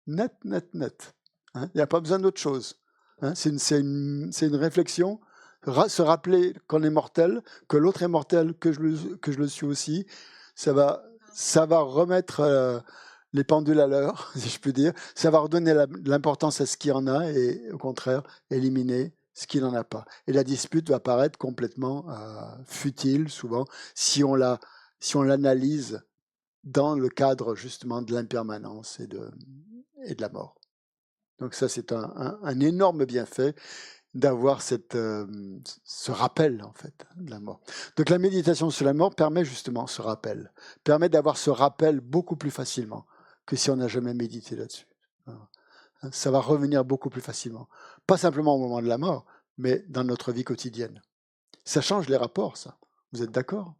Net. Hein. Il n'y a pas besoin d'autre chose. Hein. C'est une réflexion, se rappeler qu'on est mortel, que l'autre est mortel, que je le suis aussi. Ça va remettre les pendules à l'heure, si je puis dire. Ça va redonner l'importance à ce qu'il y en a et au contraire, éliminer ce qu'il n'en a pas. Et la dispute va paraître complètement futile, souvent, si on l'analyse dans le cadre justement de l'impermanence et de la mort. Donc ça, c'est un énorme bienfait d'avoir ce rappel, en fait, de la mort. Donc la méditation sur la mort permet justement ce rappel, permet d'avoir ce rappel beaucoup plus facilement que si on n'a jamais médité là-dessus. Ça va revenir beaucoup plus facilement. Pas simplement au moment de la mort, mais dans notre vie quotidienne. Ça change les rapports, ça. Vous êtes d'accord?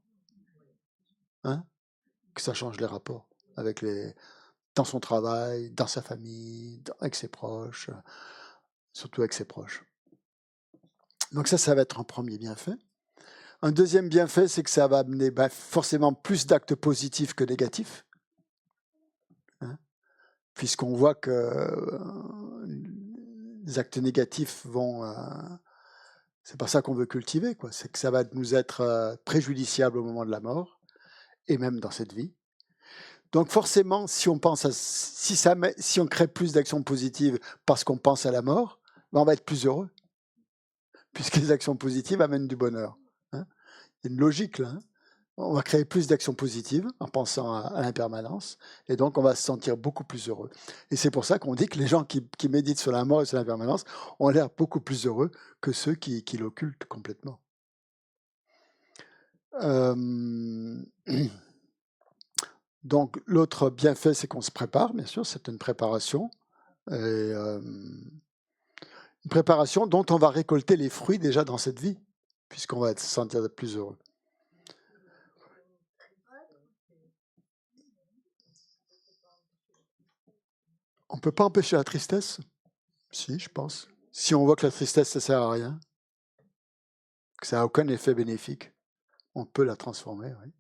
Hein? Que ça change les rapports dans son travail, dans sa famille, avec ses proches, surtout avec ses proches. Donc ça va être un premier bienfait. Un deuxième bienfait, c'est que ça va amener forcément plus d'actes positifs que négatifs, hein, puisqu'on voit que les actes négatifs c'est pas ça qu'on veut cultiver, quoi. C'est que ça va nous être préjudiciable au moment de la mort, et même dans cette vie. Donc forcément, si on crée plus d'actions positives parce qu'on pense à la mort, on va être plus heureux, puisque les actions positives amènent du bonheur. Hein. Il y a une logique là. Hein. On va créer plus d'actions positives en pensant à l'impermanence, et donc on va se sentir beaucoup plus heureux. Et c'est pour ça qu'on dit que les gens qui méditent sur la mort et sur l'impermanence ont l'air beaucoup plus heureux que ceux qui l'occultent complètement. Donc l'autre bienfait, c'est qu'on se prépare, bien sûr, c'est une préparation. Et, une préparation dont on va récolter les fruits déjà dans cette vie, puisqu'on va se sentir plus heureux. On ne peut pas empêcher la tristesse? Si, je pense. Si on voit que la tristesse, ça ne sert à rien, que ça n'a aucun effet bénéfique, on peut la transformer, oui.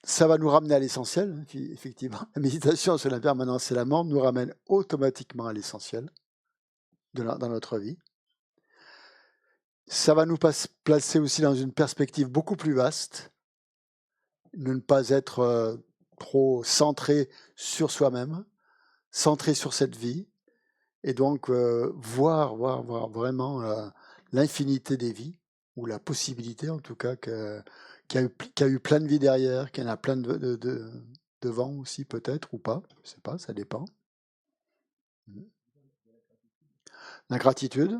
Ça va nous ramener à l'essentiel, effectivement. La méditation sur l'impermanence et la mort nous ramène automatiquement à l'essentiel dans notre vie. Ça va nous placer aussi dans une perspective beaucoup plus vaste, de ne pas être trop centré sur soi-même, centré sur cette vie, et donc voir vraiment l'infinité des vies, ou la possibilité en tout cas qu'il y a eu plein de vies derrière, qu'il y en a plein devant aussi peut-être, ou pas, je ne sais pas, ça dépend. La gratitude,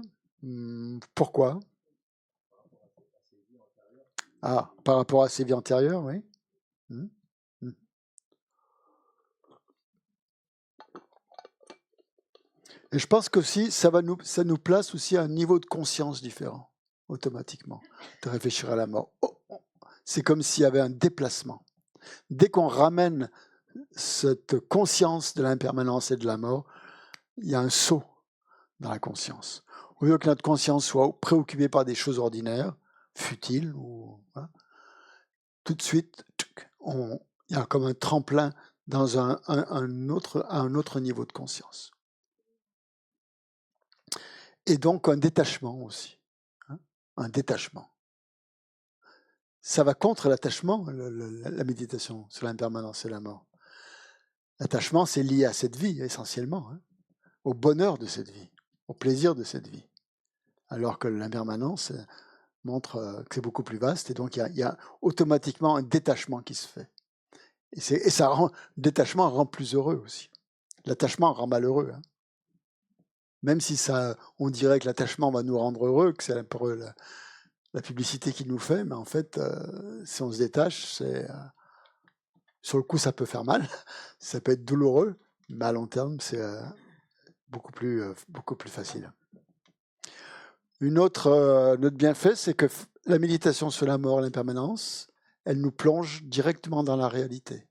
pourquoi? Ah, par rapport à ses vies antérieures, oui. Hmm, hmm. Et je pense qu'aussi, ça nous place aussi à un niveau de conscience différent, automatiquement, de réfléchir à la mort. C'est comme s'il y avait un déplacement. Dès qu'on ramène cette conscience de l'impermanence et de la mort, il y a un saut dans la conscience. Au lieu que notre conscience soit préoccupée par des choses ordinaires, futiles, tout de suite, il y a comme un tremplin dans un autre niveau de conscience. Et donc un détachement aussi. Un détachement. Ça va contre l'attachement, la méditation sur l'impermanence et la mort. L'attachement, c'est lié à cette vie, essentiellement, au bonheur de cette vie, au plaisir de cette vie. Alors que l'impermanence montre que c'est beaucoup plus vaste, et donc il y a automatiquement un détachement qui se fait. Et le détachement rend plus heureux aussi. L'attachement rend malheureux. Même si on dirait que l'attachement va nous rendre heureux, que c'est un peu la publicité qu'il nous fait, mais en fait, si on se détache, sur le coup, ça peut faire mal, ça peut être douloureux, mais à long terme, c'est beaucoup plus facile. Notre bienfait, c'est que la méditation sur la mort et l'impermanence, elle nous plonge directement dans la réalité.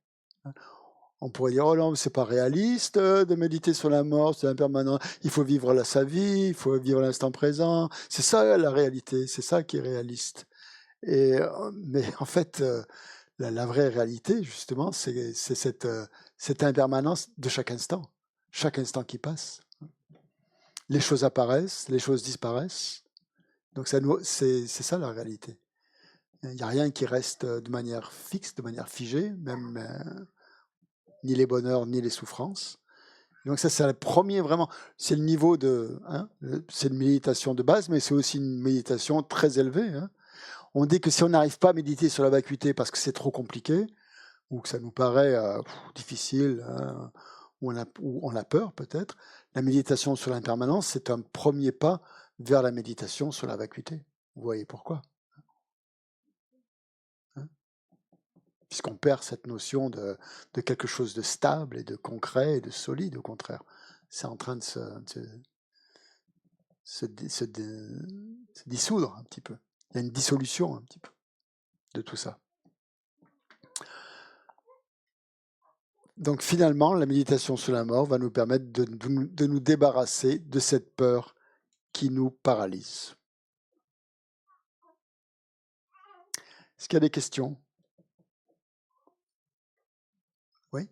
On pourrait dire, oh non, c'est pas réaliste de méditer sur la mort, sur l'impermanence. Il faut vivre sa vie, il faut vivre l'instant présent. C'est ça la réalité, c'est ça qui est réaliste. Mais en fait, la vraie réalité, justement, c'est cette impermanence de chaque instant qui passe. Les choses apparaissent, les choses disparaissent. Donc c'est ça la réalité. Il n'y a rien qui reste de manière fixe, de manière figée, même ni les bonheurs, ni les souffrances. Donc ça, c'est le premier vraiment, c'est le niveau c'est une méditation de base, mais c'est aussi une méditation très élevée. On dit que si on n'arrive pas à méditer sur la vacuité parce que c'est trop compliqué, ou que ça nous paraît difficile, ou on a peur peut-être, la méditation sur l'impermanence, c'est un premier pas vers la méditation sur la vacuité. Vous voyez pourquoi ? Puisqu'on perd cette notion de quelque chose de stable et de concret et de solide, au contraire. C'est en train de se dissoudre un petit peu. Il y a une dissolution un petit peu de tout ça. Donc finalement, la méditation sur la mort va nous permettre de nous débarrasser de cette peur qui nous paralyse. Est-ce qu'il y a des questions ? Oui ?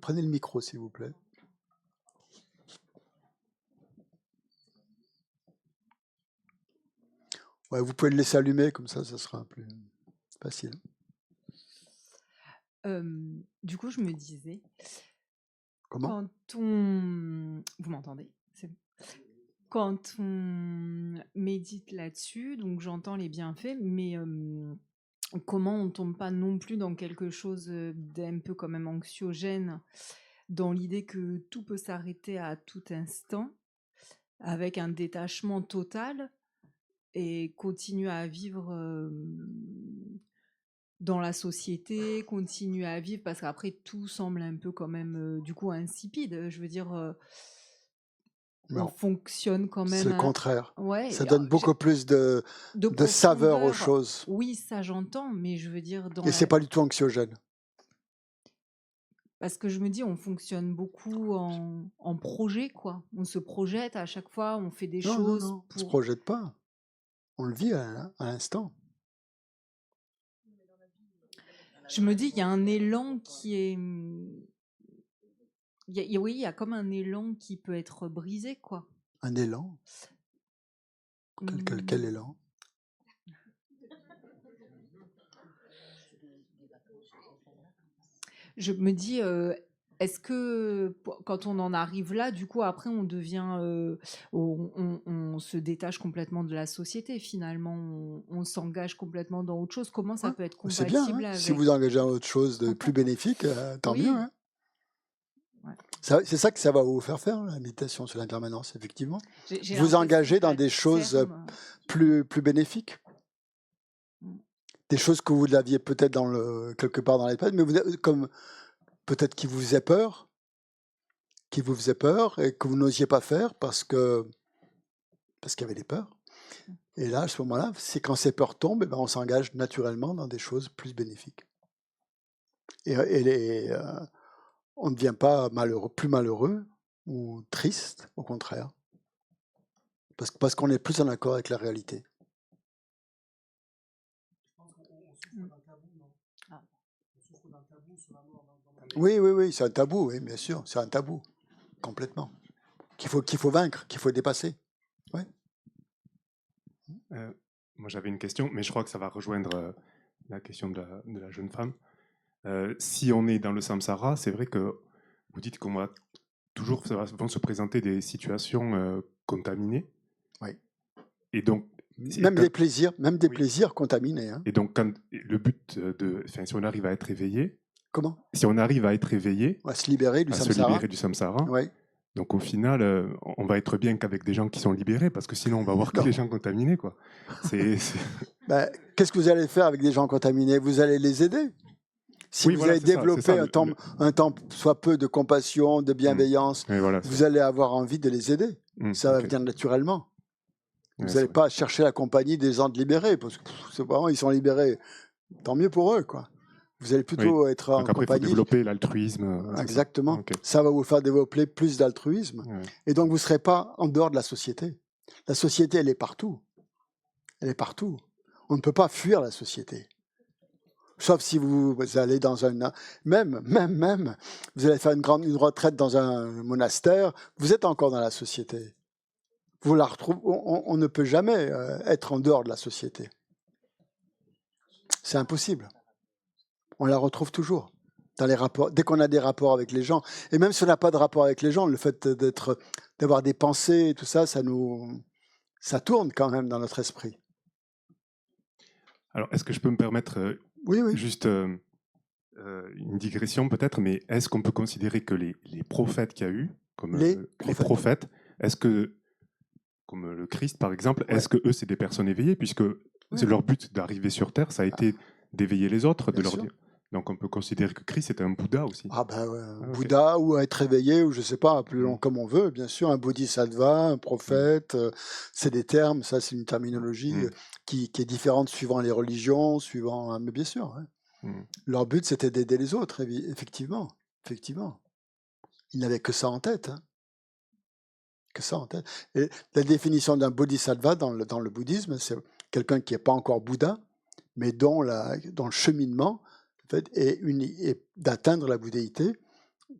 Prenez le micro, s'il vous plaît. Ouais, vous pouvez le laisser allumer, comme ça sera plus facile. Du coup, je me disais, Comment ? Vous m'entendez ? C'est bon. Quand on médite là-dessus, donc j'entends les bienfaits, mais comment on tombe pas non plus dans quelque chose d'un peu quand même anxiogène, dans l'idée que tout peut s'arrêter à tout instant, avec un détachement total, et continuer à vivre dans la société, continuer à vivre, parce qu'après tout semble un peu quand même du coup insipide. Je veux dire, on fonctionne quand même. C'est le contraire. Ouais, ça donne beaucoup plus de saveur aux choses. Oui, ça j'entends, mais je veux dire Et c'est pas du tout anxiogène. Parce que je me dis, on fonctionne beaucoup en projet, quoi. On se projette à chaque fois, on fait des choses. Non, on se projette pas. On le vit à l'instant. Je me dis, il y a un élan qui est... Oui, il y a comme un élan qui peut être brisé, quoi. Un élan ? Quel élan ? Je me dis, est-ce que quand on en arrive là, du coup, après, on devient... on se détache complètement de la société, finalement. On s'engage complètement dans autre chose. Comment ça peut être compatible avec... Si vous engagez dans autre chose de plus bénéfique, tant mieux. Ouais. C'est ça que ça va vous faire, la méditation sur l'impermanence, effectivement. Vous engagez dans des choses plus bénéfiques. des choses que vous l'aviez peut-être quelque part dans l'iPad, mais comme peut-être qui vous faisait peur, et que vous n'osiez pas faire parce qu'il y avait des peurs. Et là, à ce moment-là, c'est quand ces peurs tombent, on s'engage naturellement dans des choses plus bénéfiques. Et on ne devient pas plus malheureux ou triste, au contraire, parce qu'on est plus en accord avec la réalité. Oui, c'est un tabou, oui, bien sûr, c'est un tabou, complètement, qu'il faut vaincre, qu'il faut dépasser. Ouais. Moi, j'avais une question, mais je crois que ça va rejoindre la question de la jeune femme. Si on est dans le samsara, c'est vrai que vous dites qu'on va toujours vont se présenter des situations contaminées. Oui. Et donc, même des plaisirs contaminés. Hein. Et donc, le but si on arrive à être éveillé. Comment ? Si on arrive à être éveillé, à se libérer du samsara. Ouais. Donc au final, on va être bien qu'avec des gens qui sont libérés, parce que sinon on va voir que les gens contaminés, quoi. Qu'est-ce que vous allez faire avec des gens contaminés ? Vous allez les aider. Si vous avez développé un temps soit peu de compassion, de bienveillance, vous allez avoir envie de les aider. Ça va venir naturellement. Vous n'allez pas chercher la compagnie des gens libérés, parce que c'est vraiment, ils sont libérés. Tant mieux pour eux, quoi. Vous allez plutôt être en après, compagnie. Il faut développer l'altruisme. Exactement. Ça va vous faire développer plus d'altruisme. Et donc, vous ne serez pas en dehors de la société. La société, elle est partout. Elle est partout. On ne peut pas fuir la société. Sauf si vous allez dans un... Même, vous allez faire une retraite dans un monastère, vous êtes encore dans la société. Vous la retrouvez, on ne peut jamais être en dehors de la société. C'est impossible. On la retrouve toujours dans les rapports. Dès qu'on a des rapports avec les gens, et même si on n'a pas de rapport avec les gens, le fait d'avoir des pensées et tout ça, ça tourne quand même dans notre esprit. Alors, est-ce que je peux me permettre juste une digression peut-être, mais est-ce qu'on peut considérer que les prophètes qu'il y a eu, comme les prophètes, est-ce que, comme le Christ par exemple, est-ce que eux c'est des personnes éveillées, puisque c'est leur but d'arriver sur Terre, ça a été d'éveiller les autres, de leur dire. Donc on peut considérer que Christ était un Bouddha aussi. Bouddha, ou être éveillé, ou je ne sais pas, appelons comme on veut, bien sûr, un bodhisattva, un prophète, c'est des termes, ça c'est une terminologie qui est différente suivant les religions, mais bien sûr. Leur but c'était d'aider les autres, effectivement. Ils n'avaient que ça en tête. Que ça en tête. Et la définition d'un bodhisattva dans le bouddhisme, c'est quelqu'un qui n'est pas encore Bouddha, mais dont le cheminement est d'atteindre la bouddhéité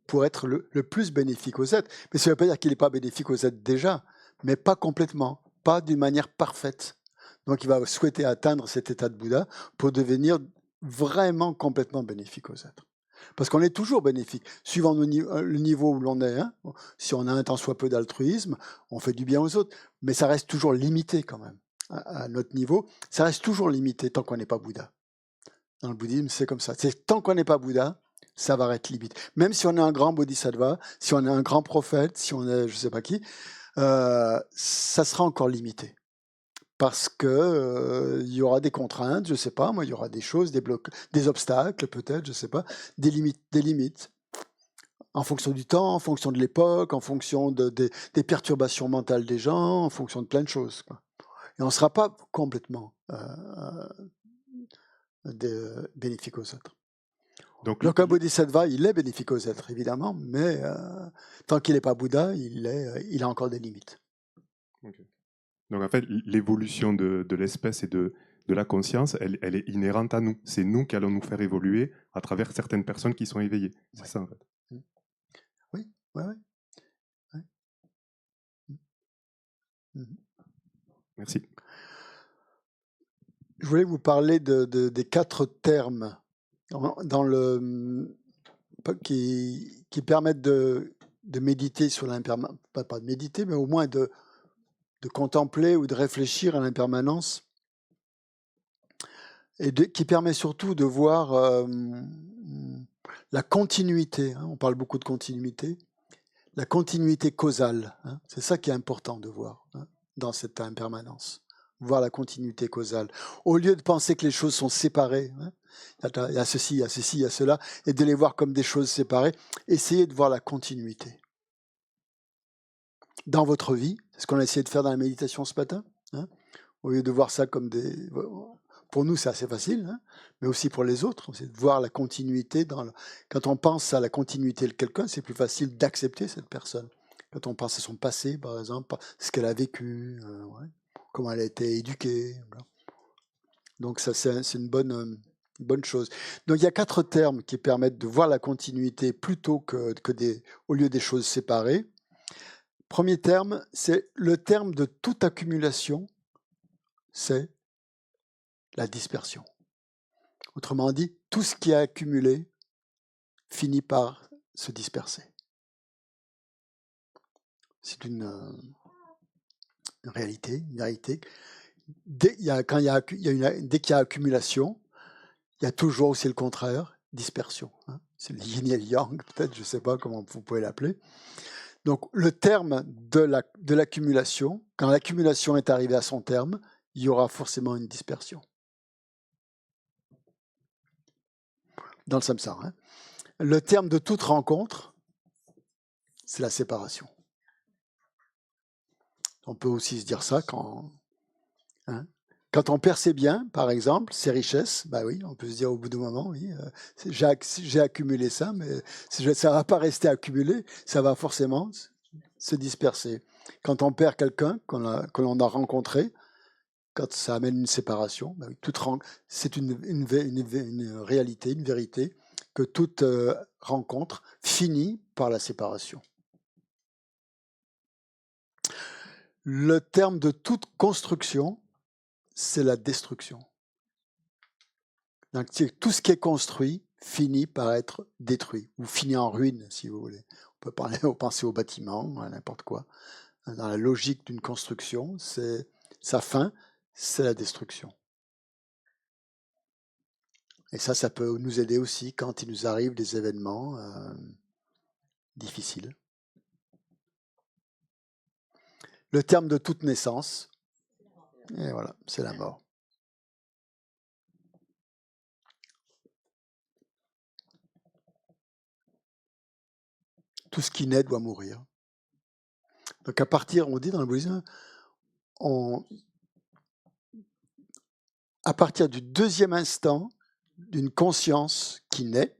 pour être le plus bénéfique aux êtres. Mais ça ne veut pas dire qu'il n'est pas bénéfique aux êtres déjà, mais pas complètement, pas d'une manière parfaite. Donc il va souhaiter atteindre cet état de Bouddha pour devenir vraiment complètement bénéfique aux êtres. Parce qu'on est toujours bénéfique, suivant le niveau où l'on est. Hein. Si on a un tant soit peu d'altruisme, on fait du bien aux autres, mais ça reste toujours limité quand même. À notre niveau, ça reste toujours limité tant qu'on n'est pas Bouddha. Dans le bouddhisme, c'est comme ça. C'est tant qu'on n'est pas Bouddha, ça va être limité. Même si on est un grand bodhisattva, si on est un grand prophète, si on est je ne sais pas qui, ça sera encore limité. Parce que y aura des contraintes, je ne sais pas, moi, il y aura des choses, des obstacles peut-être, je ne sais pas, des limites. En fonction du temps, en fonction de l'époque, en fonction des perturbations mentales des gens, en fonction de plein de choses, quoi. Et on ne sera pas complètement bénéfique aux êtres. Donc un bodhisattva, il est bénéfique aux êtres, évidemment, mais tant qu'il n'est pas Bouddha, il a encore des limites. Okay. Donc en fait, l'évolution de l'espèce et de la conscience, elle est inhérente à nous. C'est nous qui allons nous faire évoluer à travers certaines personnes qui sont éveillées. C'est ça en fait. Oui. Merci. Je voulais vous parler des 4 termes qui permettent de méditer sur l'impermanence, pas de méditer, mais au moins de contempler ou de réfléchir à l'impermanence, et qui permet surtout de voir la continuité. Hein, on parle beaucoup de continuité, la continuité causale. Hein, c'est ça qui est important de voir dans cette impermanence. voir la continuité causale. Au lieu de penser que les choses sont séparées, hein, il y a ceci, il y a ceci, il y a cela, et de les voir comme des choses séparées, essayez de voir la continuité. Dans votre vie, c'est ce qu'on a essayé de faire dans la méditation ce matin, hein, au lieu de voir ça comme des... Pour nous, c'est assez facile, hein, mais aussi pour les autres, c'est de voir la continuité. Quand on pense à la continuité de quelqu'un, c'est plus facile d'accepter cette personne. Quand on pense à son passé, par exemple, ce qu'elle a vécu, ouais, comment elle a été éduquée. Voilà. Donc ça, c'est une bonne chose. Donc il y a 4 termes qui permettent de voir la continuité plutôt au lieu des choses séparées. Premier terme, c'est le terme de toute accumulation, c'est la dispersion. Autrement dit, tout ce qui est accumulé finit par se disperser. C'est une réalité, une vérité. Dès qu'il y a accumulation, il y a toujours aussi le contraire, dispersion. Hein. C'est le yin et le yang, peut-être, je ne sais pas comment vous pouvez l'appeler. Donc, le terme de l'accumulation, quand l'accumulation est arrivée à son terme, il y aura forcément une dispersion. Dans le samsara. Hein. Le terme de toute rencontre, c'est la séparation. On peut aussi se dire ça quand on perd ses biens, par exemple, ses richesses, bah oui, on peut se dire au bout d'un moment, oui, j'ai accumulé ça, mais ça ne va pas rester accumulé, ça va forcément se disperser. Quand on perd quelqu'un que l'on a rencontré, quand ça amène une séparation, bah oui, c'est une réalité, une vérité, que toute rencontre finit par la séparation. Le terme de toute construction, c'est la destruction. Donc, tout ce qui est construit finit par être détruit, ou finit en ruine, si vous voulez. On peut penser au bâtiment, à n'importe quoi. Dans la logique d'une construction, sa fin, c'est la destruction. Et ça peut nous aider aussi quand il nous arrive des événements difficiles. Le terme de toute naissance, et voilà, c'est la mort. Tout ce qui naît doit mourir. Donc on dit dans le bouddhisme, à partir du deuxième instant d'une conscience qui naît,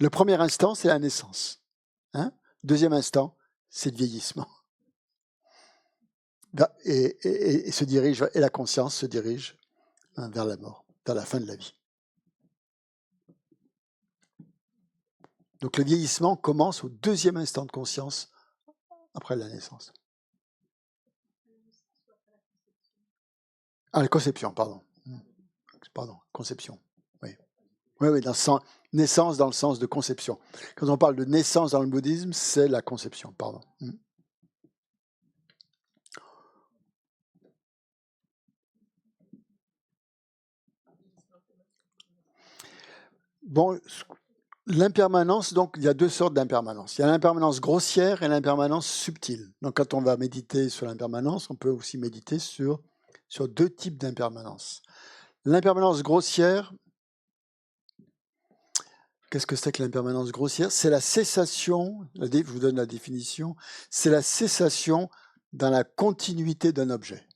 le premier instant, c'est la naissance. Hein? Deuxième instant, c'est le vieillissement. Et la conscience se dirige vers la mort, vers la fin de la vie. Donc le vieillissement commence au deuxième instant de conscience après la naissance. Ah, la conception, pardon. Pardon, conception. Oui, naissance dans le sens de conception. Quand on parle de naissance dans le bouddhisme, c'est la conception, pardon. Bon, l'impermanence, donc il y a 2 sortes d'impermanence. Il y a l'impermanence grossière et l'impermanence subtile. Donc quand on va méditer sur l'impermanence, on peut aussi méditer sur 2 types d'impermanence. L'impermanence grossière, qu'est-ce que c'est que l'impermanence grossière? C'est la cessation, je vous donne la définition, c'est la cessation dans la continuité d'un objet.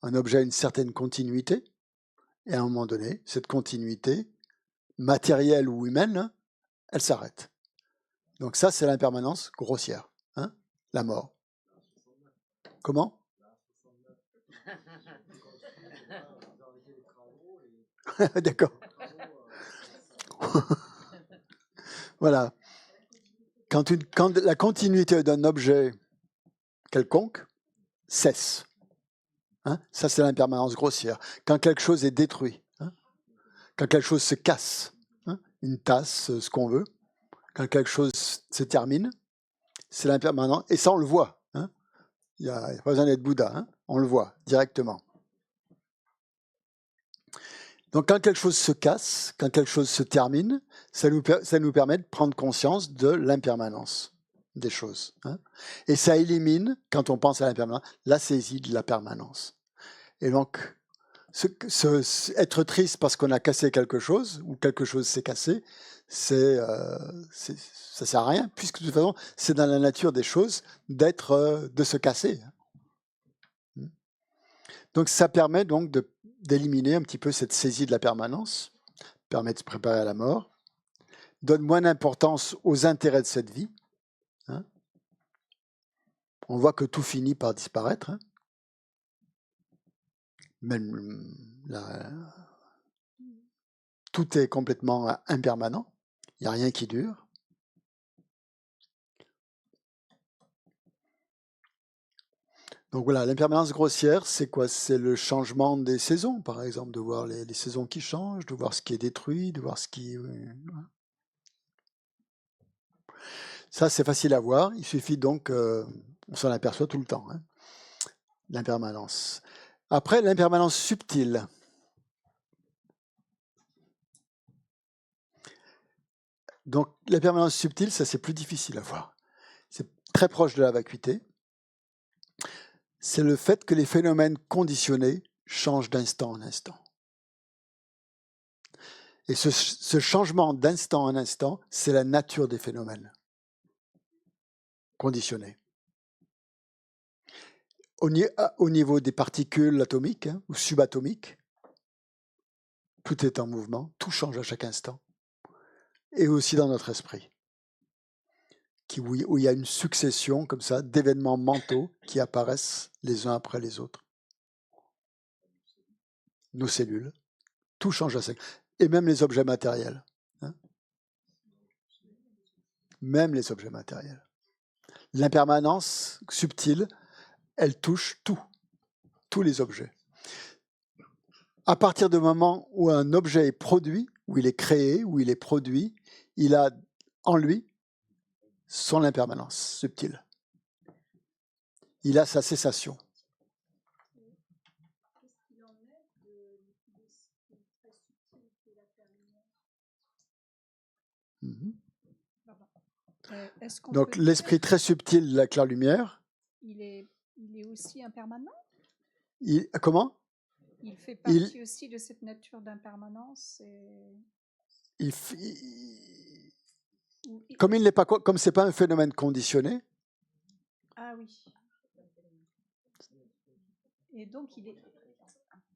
Un objet a une certaine continuité, et à un moment donné, cette continuité, matérielle ou humaine, elle s'arrête. Donc ça, c'est l'impermanence grossière, hein, la mort. Comment? D'accord. Voilà. Quand la continuité d'un objet quelconque cesse, hein, ça c'est l'impermanence grossière. Quand quelque chose est détruit, hein, quand quelque chose se casse, hein, une tasse, ce qu'on veut, quand quelque chose se termine, c'est l'impermanence. Et ça, on le voit. Hein. Il n'y a pas besoin d'être Bouddha, hein, on le voit directement. Donc quand quelque chose se casse, quand quelque chose se termine, ça nous permet de prendre conscience de l'impermanence des choses. Hein. Et ça élimine, quand on pense à l'impermanence, la saisie de la permanence. Et donc, être triste parce qu'on a cassé quelque chose, ou quelque chose s'est cassé, ça sert à rien, puisque de toute façon, c'est dans la nature des choses de se casser. Donc ça permet donc d'éliminer un petit peu cette saisie de la permanence, permet de se préparer à la mort, donne moins d'importance aux intérêts de cette vie. Hein. On voit que tout finit par disparaître. Hein. Même tout est complètement impermanent. Il n'y a rien qui dure. Donc voilà, l'impermanence grossière, c'est quoi? C'est le changement des saisons, par exemple, de voir les saisons qui changent, de voir ce qui est détruit, de voir ce qui... Ça, c'est facile à voir. Il suffit donc, on s'en aperçoit tout le temps, hein, l'impermanence. Après, l'impermanence subtile. Donc, l'impermanence subtile, ça, c'est plus difficile à voir. C'est très proche de la vacuité. C'est le fait que les phénomènes conditionnés changent d'instant en instant. Et ce changement d'instant en instant, c'est la nature des phénomènes conditionnés. Au niveau des particules atomiques, hein, ou subatomiques, tout est en mouvement, tout change à chaque instant. Et aussi dans notre esprit, où il y a une succession comme ça d'événements mentaux qui apparaissent les uns après les autres. Nos cellules, tout change à chaque instant. Et même les objets matériels. Hein. Même les objets matériels. L'impermanence subtile, elle touche tous les objets. À partir du moment où un objet est produit, où il est créé, où il est produit, il a en lui son impermanence subtile. Il a sa cessation. Donc l'esprit très subtil de la claire-lumière. Il est aussi impermanent? Comment? Il fait partie aussi de cette nature d'impermanence. Comme c'est pas un phénomène conditionné. Ah oui. Et donc il est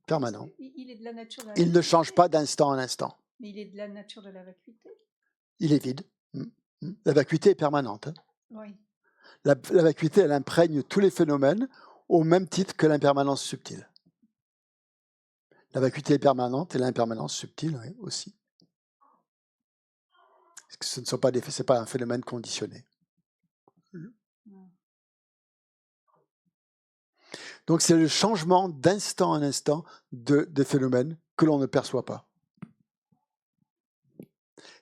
permanent. Il est de la nature de la il ne change pas d'instant en instant. Mais il est de la nature de la vacuité. Il est vide. La vacuité est permanente. Hein. Oui. La vacuité, elle imprègne tous les phénomènes au même titre que l'impermanence subtile. La vacuité est permanente et l'impermanence subtile oui, aussi. Parce que ce ne sont pas c'est pas un phénomène conditionné. Donc c'est le changement d'instant en instant de phénomènes que l'on ne perçoit pas.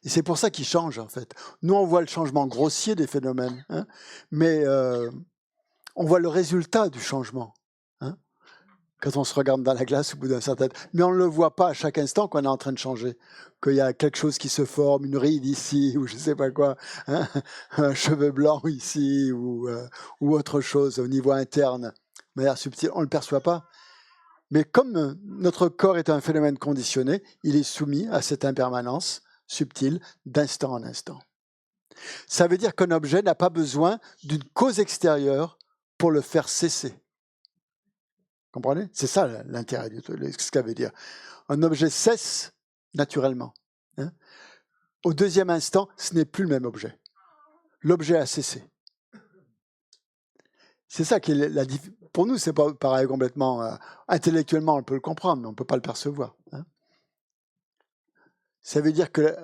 Et c'est pour ça qu'ils changent en fait. Nous on voit le changement grossier des phénomènes, hein, mais on voit le résultat du changement. Hein, quand on se regarde dans la glace au bout d'un certain temps. Mais on ne le voit pas à chaque instant qu'on est en train de changer. Qu'il y a quelque chose qui se forme, une ride ici, ou je ne sais pas quoi, hein, un cheveu blanc ici, ou autre chose au niveau interne. De manière subtile, on ne le perçoit pas. Mais comme notre corps est un phénomène conditionné, il est soumis à cette impermanence subtile d'instant en instant. Ça veut dire qu'un objet n'a pas besoin d'une cause extérieure pour le faire cesser. Comprenez? C'est ça l'intérêt de ce que ça veut dire. Un objet cesse naturellement. Hein? Au deuxième instant, ce n'est plus le même objet. L'objet a cessé. C'est ça qui est la différence. Pour nous, c'est pas pareil complètement. Intellectuellement, on peut le comprendre, mais on ne peut pas le percevoir. Hein? Ça veut dire que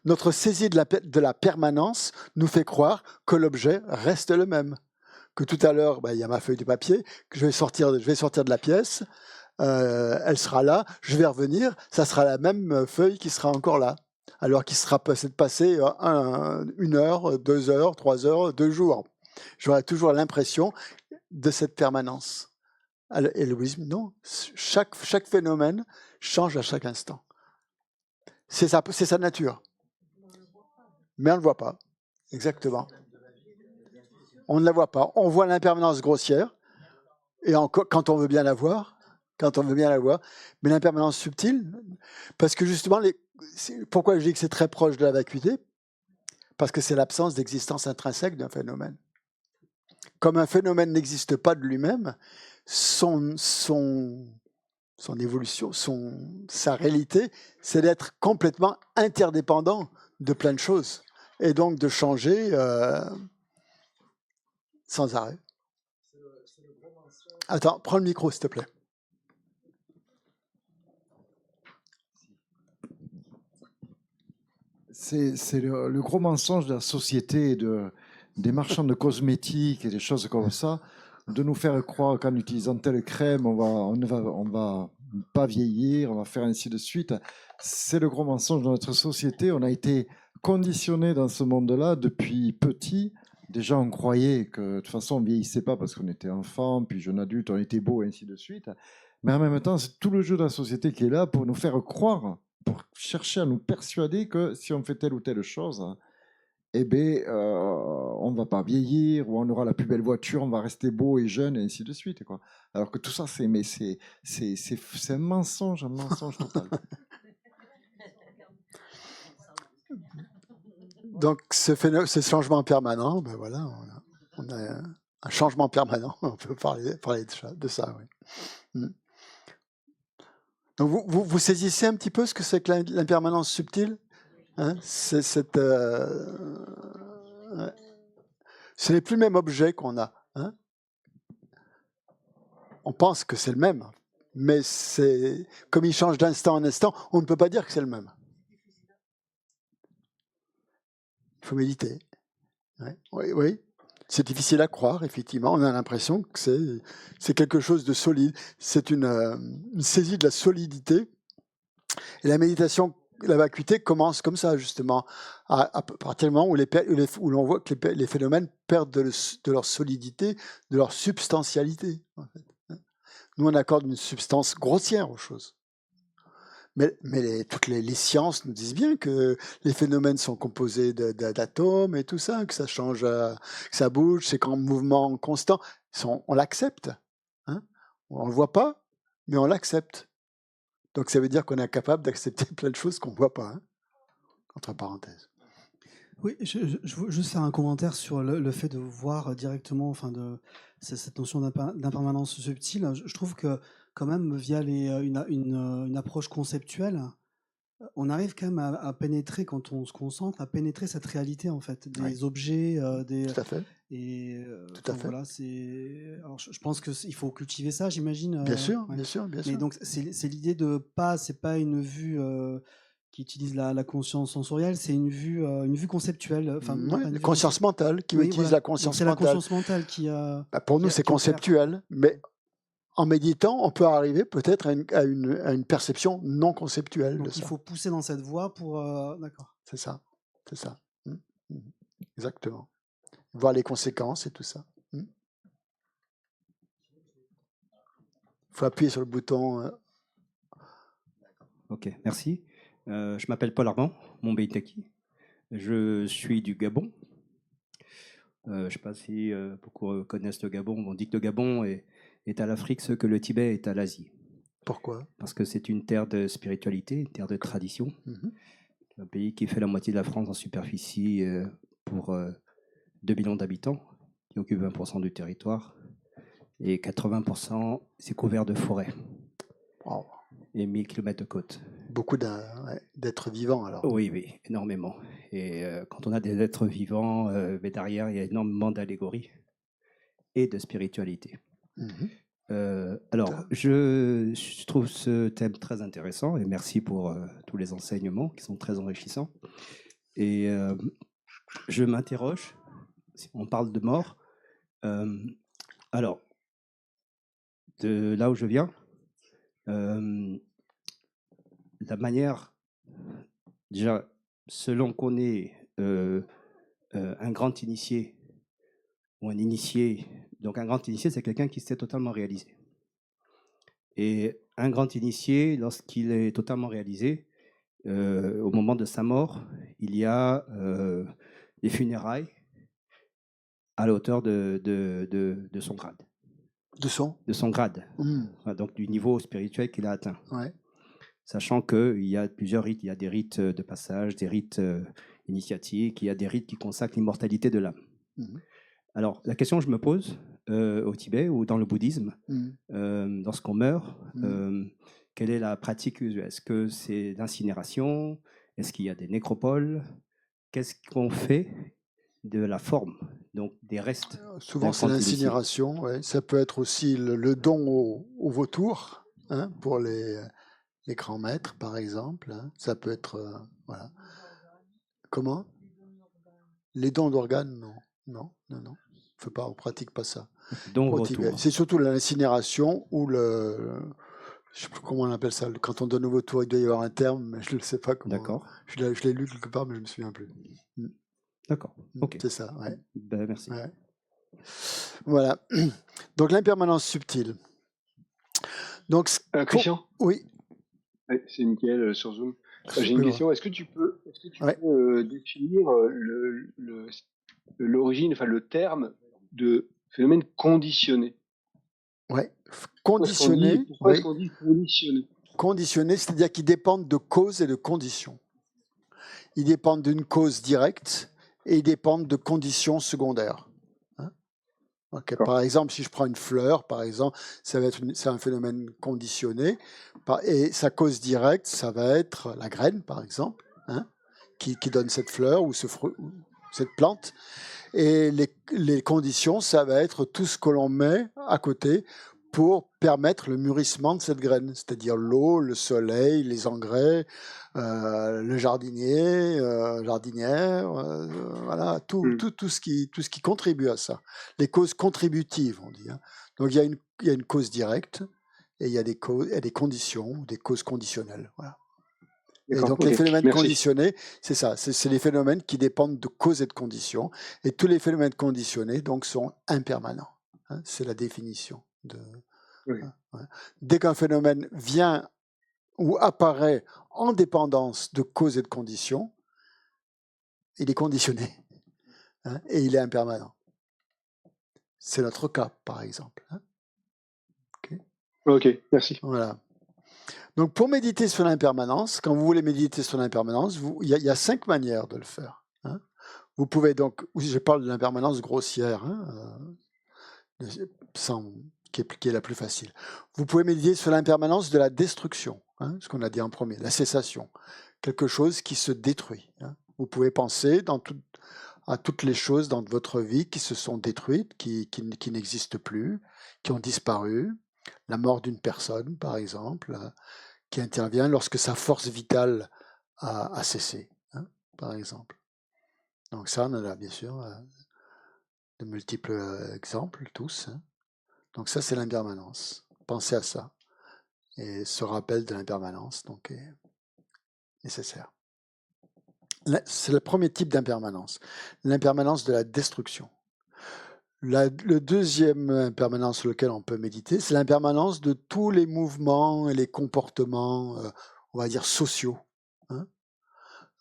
notre saisie de la permanence nous fait croire que l'objet reste le même. Que tout à l'heure, il y a ma feuille de papier, que je vais sortir de la pièce, elle sera là, je vais revenir, ça sera la même feuille qui sera encore là. Alors qu'il sera peut-être passé 1 heure, 2 heures, 3 heures, 2 jours. J'aurai toujours l'impression de cette permanence. Et le bouddhisme, non. Chaque phénomène change à chaque instant. C'est sa nature. Mais on ne le voit pas. Exactement. On ne la voit pas. On voit l'impermanence grossière. et encore quand on veut bien la voir, mais l'impermanence subtile, parce que justement, pourquoi je dis que c'est très proche de la vacuité? Parce que c'est l'absence d'existence intrinsèque d'un phénomène. Comme un phénomène n'existe pas de lui-même, son évolution, sa réalité, c'est d'être complètement interdépendant de plein de choses, et donc de changer sans arrêt. Attends, prends le micro, s'il te plaît. C'est le gros mensonge de la société, des marchands de cosmétiques et des choses comme ça, de nous faire croire qu'en utilisant telle crème, on va pas vieillir, on va faire ainsi de suite. C'est le gros mensonge de notre société. On a été conditionné dans ce monde-là depuis petit. Déjà, on croyait que de toute façon, on ne vieillissait pas parce qu'on était enfant, puis jeune adulte, on était beau, et ainsi de suite. Mais en même temps, c'est tout le jeu de la société qui est là pour nous faire croire, pour chercher à nous persuader que si on fait telle ou telle chose, eh ben, on ne va pas vieillir, ou on aura la plus belle voiture, on va rester beau et jeune, et ainsi de suite, quoi. Alors que tout ça, c'est un mensonge total. Donc, ce changement permanent, ben voilà, on a un changement permanent, on peut parler de ça, oui. Donc, vous saisissez un petit peu ce que c'est que l'impermanence subtile, hein? C'est cette... ce n'est plus le même objet qu'on a, hein? On pense que c'est le même, mais comme il change d'instant en instant, on ne peut pas dire que c'est le même. Il faut méditer. Ouais. Oui. C'est difficile à croire, effectivement. On a l'impression que c'est quelque chose de solide. C'est une saisie de la solidité. Et la méditation, la vacuité commence comme ça, justement, à partir du moment où l'on voit que les phénomènes perdent de leur solidité, de leur substantialité. En fait. Nous, on accorde une substance grossière aux choses. Mais toutes les sciences nous disent bien que les phénomènes sont composés d'atomes et tout ça, que ça change, que ça bouge, c'est qu'en mouvement constant. On l'accepte. Hein, on ne le voit pas, mais on l'accepte. Donc ça veut dire qu'on est capable d'accepter plein de choses qu'on ne voit pas. Hein, entre parenthèses. Oui, je veux juste faire un commentaire sur le fait de voir directement, enfin cette notion d'impermanence subtile. Je trouve que quand même, via une approche conceptuelle, on arrive quand même à pénétrer, quand on se concentre, à pénétrer cette réalité en fait, des objets, Tout à fait. Et tout à fait. Voilà, alors je pense qu'il faut cultiver ça, j'imagine. Bien sûr. Mais donc c'est l'idée c'est pas une vue qui utilise la conscience sensorielle, c'est une vue conceptuelle. Une conscience mentale qui utilise la conscience mentale. C'est la conscience mentale qui pour nous, c'est conceptuel, mais en méditant, on peut arriver peut-être à une perception non conceptuelle. Donc il faut pousser dans cette voie pour... D'accord. C'est ça. Exactement. Voir les conséquences et tout ça. Il faut appuyer sur le bouton. Ok, merci. Je m'appelle Paul Armand, Montbeitaki. Je suis du Gabon. Je ne sais pas si beaucoup connaissent le Gabon. On dit que le Gabon est à l'Afrique ce que le Tibet est à l'Asie. Pourquoi? Parce que c'est une terre de spiritualité, une terre de tradition. Un pays qui fait la moitié de la France en superficie pour 2 millions d'habitants, qui occupe 20% du territoire. Et 80%, c'est couvert de forêts. Wow. Et 1000 km de côte. Beaucoup d'êtres vivants, alors. Oui, énormément. Et quand on a des êtres vivants, mais derrière, il y a énormément d'allégories et de spiritualité. Alors, je trouve ce thème très intéressant et merci pour tous les enseignements qui sont très enrichissants. Et je m'interroge, si on parle de mort, alors, de là où je viens, la manière, déjà, selon qu'on est un grand initié ou un initié, donc un grand initié, c'est quelqu'un qui s'est totalement réalisé. Et un grand initié, lorsqu'il est totalement réalisé, au moment de sa mort, il y a les funérailles à la hauteur de son grade. de son grade, donc du niveau spirituel qu'il a atteint. Ouais. Sachant qu'il y a plusieurs rites, il y a des rites de passage, des rites initiatiques, il y a des rites qui consacrent l'immortalité de l'âme. Alors, la question que je me pose au Tibet ou dans le bouddhisme, lorsqu'on meurt, quelle est la pratique usuelle? Est-ce que c'est l'incinération? Est-ce qu'il y a des nécropoles? Qu'est-ce qu'on fait de la forme, donc des restes? Souvent, c'est l'incinération. Ouais. Ça peut être aussi le don au vautour, hein, pour les grands maîtres, par exemple. Hein. Ça peut être... voilà. Comment? Les dons d'organes, non. Non. On ne pratique pas ça. C'est surtout l'incinération ou le... Je ne sais plus comment on appelle ça. Quand on donne au vautour, il doit y avoir un terme, mais je ne sais pas comment. D'accord. Je l'ai lu quelque part, mais je ne me souviens plus. D'accord. Ok. C'est ça, ouais. Ben, merci. Ouais. Voilà. Donc l'impermanence subtile. Donc, Christian? Oui. Ouais, c'est Mickaël sur Zoom. J'ai une question. Est-ce que tu peux définir l'origine, enfin le terme de phénomène conditionné? Ouais. Conditionné. Pourquoi est-ce qu'on dit conditionné? Conditionné, c'est-à-dire qu'ils dépendent de causes et de conditions. Ils dépendent d'une cause directe et ils dépendent de conditions secondaires. Okay. Par exemple, si je prends une fleur, par exemple, c'est un phénomène conditionné, et sa cause directe, ça va être la graine, par exemple, hein, qui donne cette fleur ou cette plante, et les conditions, ça va être tout ce que l'on met à côté pour permettre le mûrissement de cette graine, c'est-à-dire l'eau, le soleil, les engrais, le jardinier, jardinière, voilà, tout ce qui contribue à ça. Les causes contributives, on dit. Hein. Donc il y a une cause directe et il y a des conditions, des causes conditionnelles. Voilà. Et donc les phénomènes conditionnés, c'est ça, c'est les phénomènes qui dépendent de causes et de conditions. Et tous les phénomènes conditionnés donc sont impermanents. Hein, c'est la définition de. Dès qu'un phénomène vient ou apparaît en dépendance de causes et de conditions, il est conditionné, hein, et il est impermanent. C'est notre cas, par exemple. Hein. Ok, merci. Voilà. Donc, pour méditer sur l'impermanence, quand vous voulez méditer sur l'impermanence, il y a 5 manières de le faire. Hein. Vous pouvez donc, je parle de l'impermanence grossière, hein, qui est la plus facile. Vous pouvez méditer sur l'impermanence de la destruction, hein, ce qu'on a dit en premier, la cessation, quelque chose qui se détruit. Hein. Vous pouvez penser à toutes les choses dans votre vie qui se sont détruites, qui n'existent plus, qui ont disparu, la mort d'une personne, par exemple, qui intervient lorsque sa force vitale a cessé, hein, par exemple. Donc ça, on en a bien sûr de multiples exemples, tous. Hein. Donc ça, c'est l'impermanence. Pensez à ça. Et ce rappel de l'impermanence donc, est nécessaire. C'est le premier type d'impermanence, l'impermanence de la destruction. Le deuxième impermanence sur lequel on peut méditer, c'est l'impermanence de tous les mouvements et les comportements, on va dire, sociaux. Hein,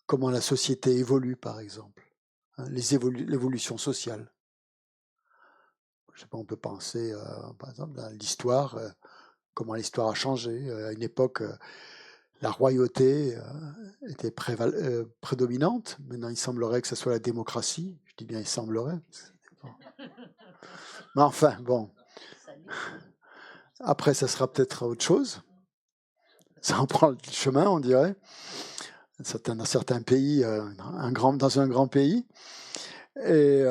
comment la société évolue, par exemple. Hein, l'évolution sociale. Je sais pas, on peut penser, par exemple, à l'histoire, comment l'histoire a changé. À une époque, la royauté était prédominante. Maintenant, il semblerait que ce soit la démocratie. Je dis bien il semblerait. Mais enfin, bon. Après, ça sera peut-être autre chose. Ça en prend le chemin, on dirait. Dans certains pays, dans un grand pays. Et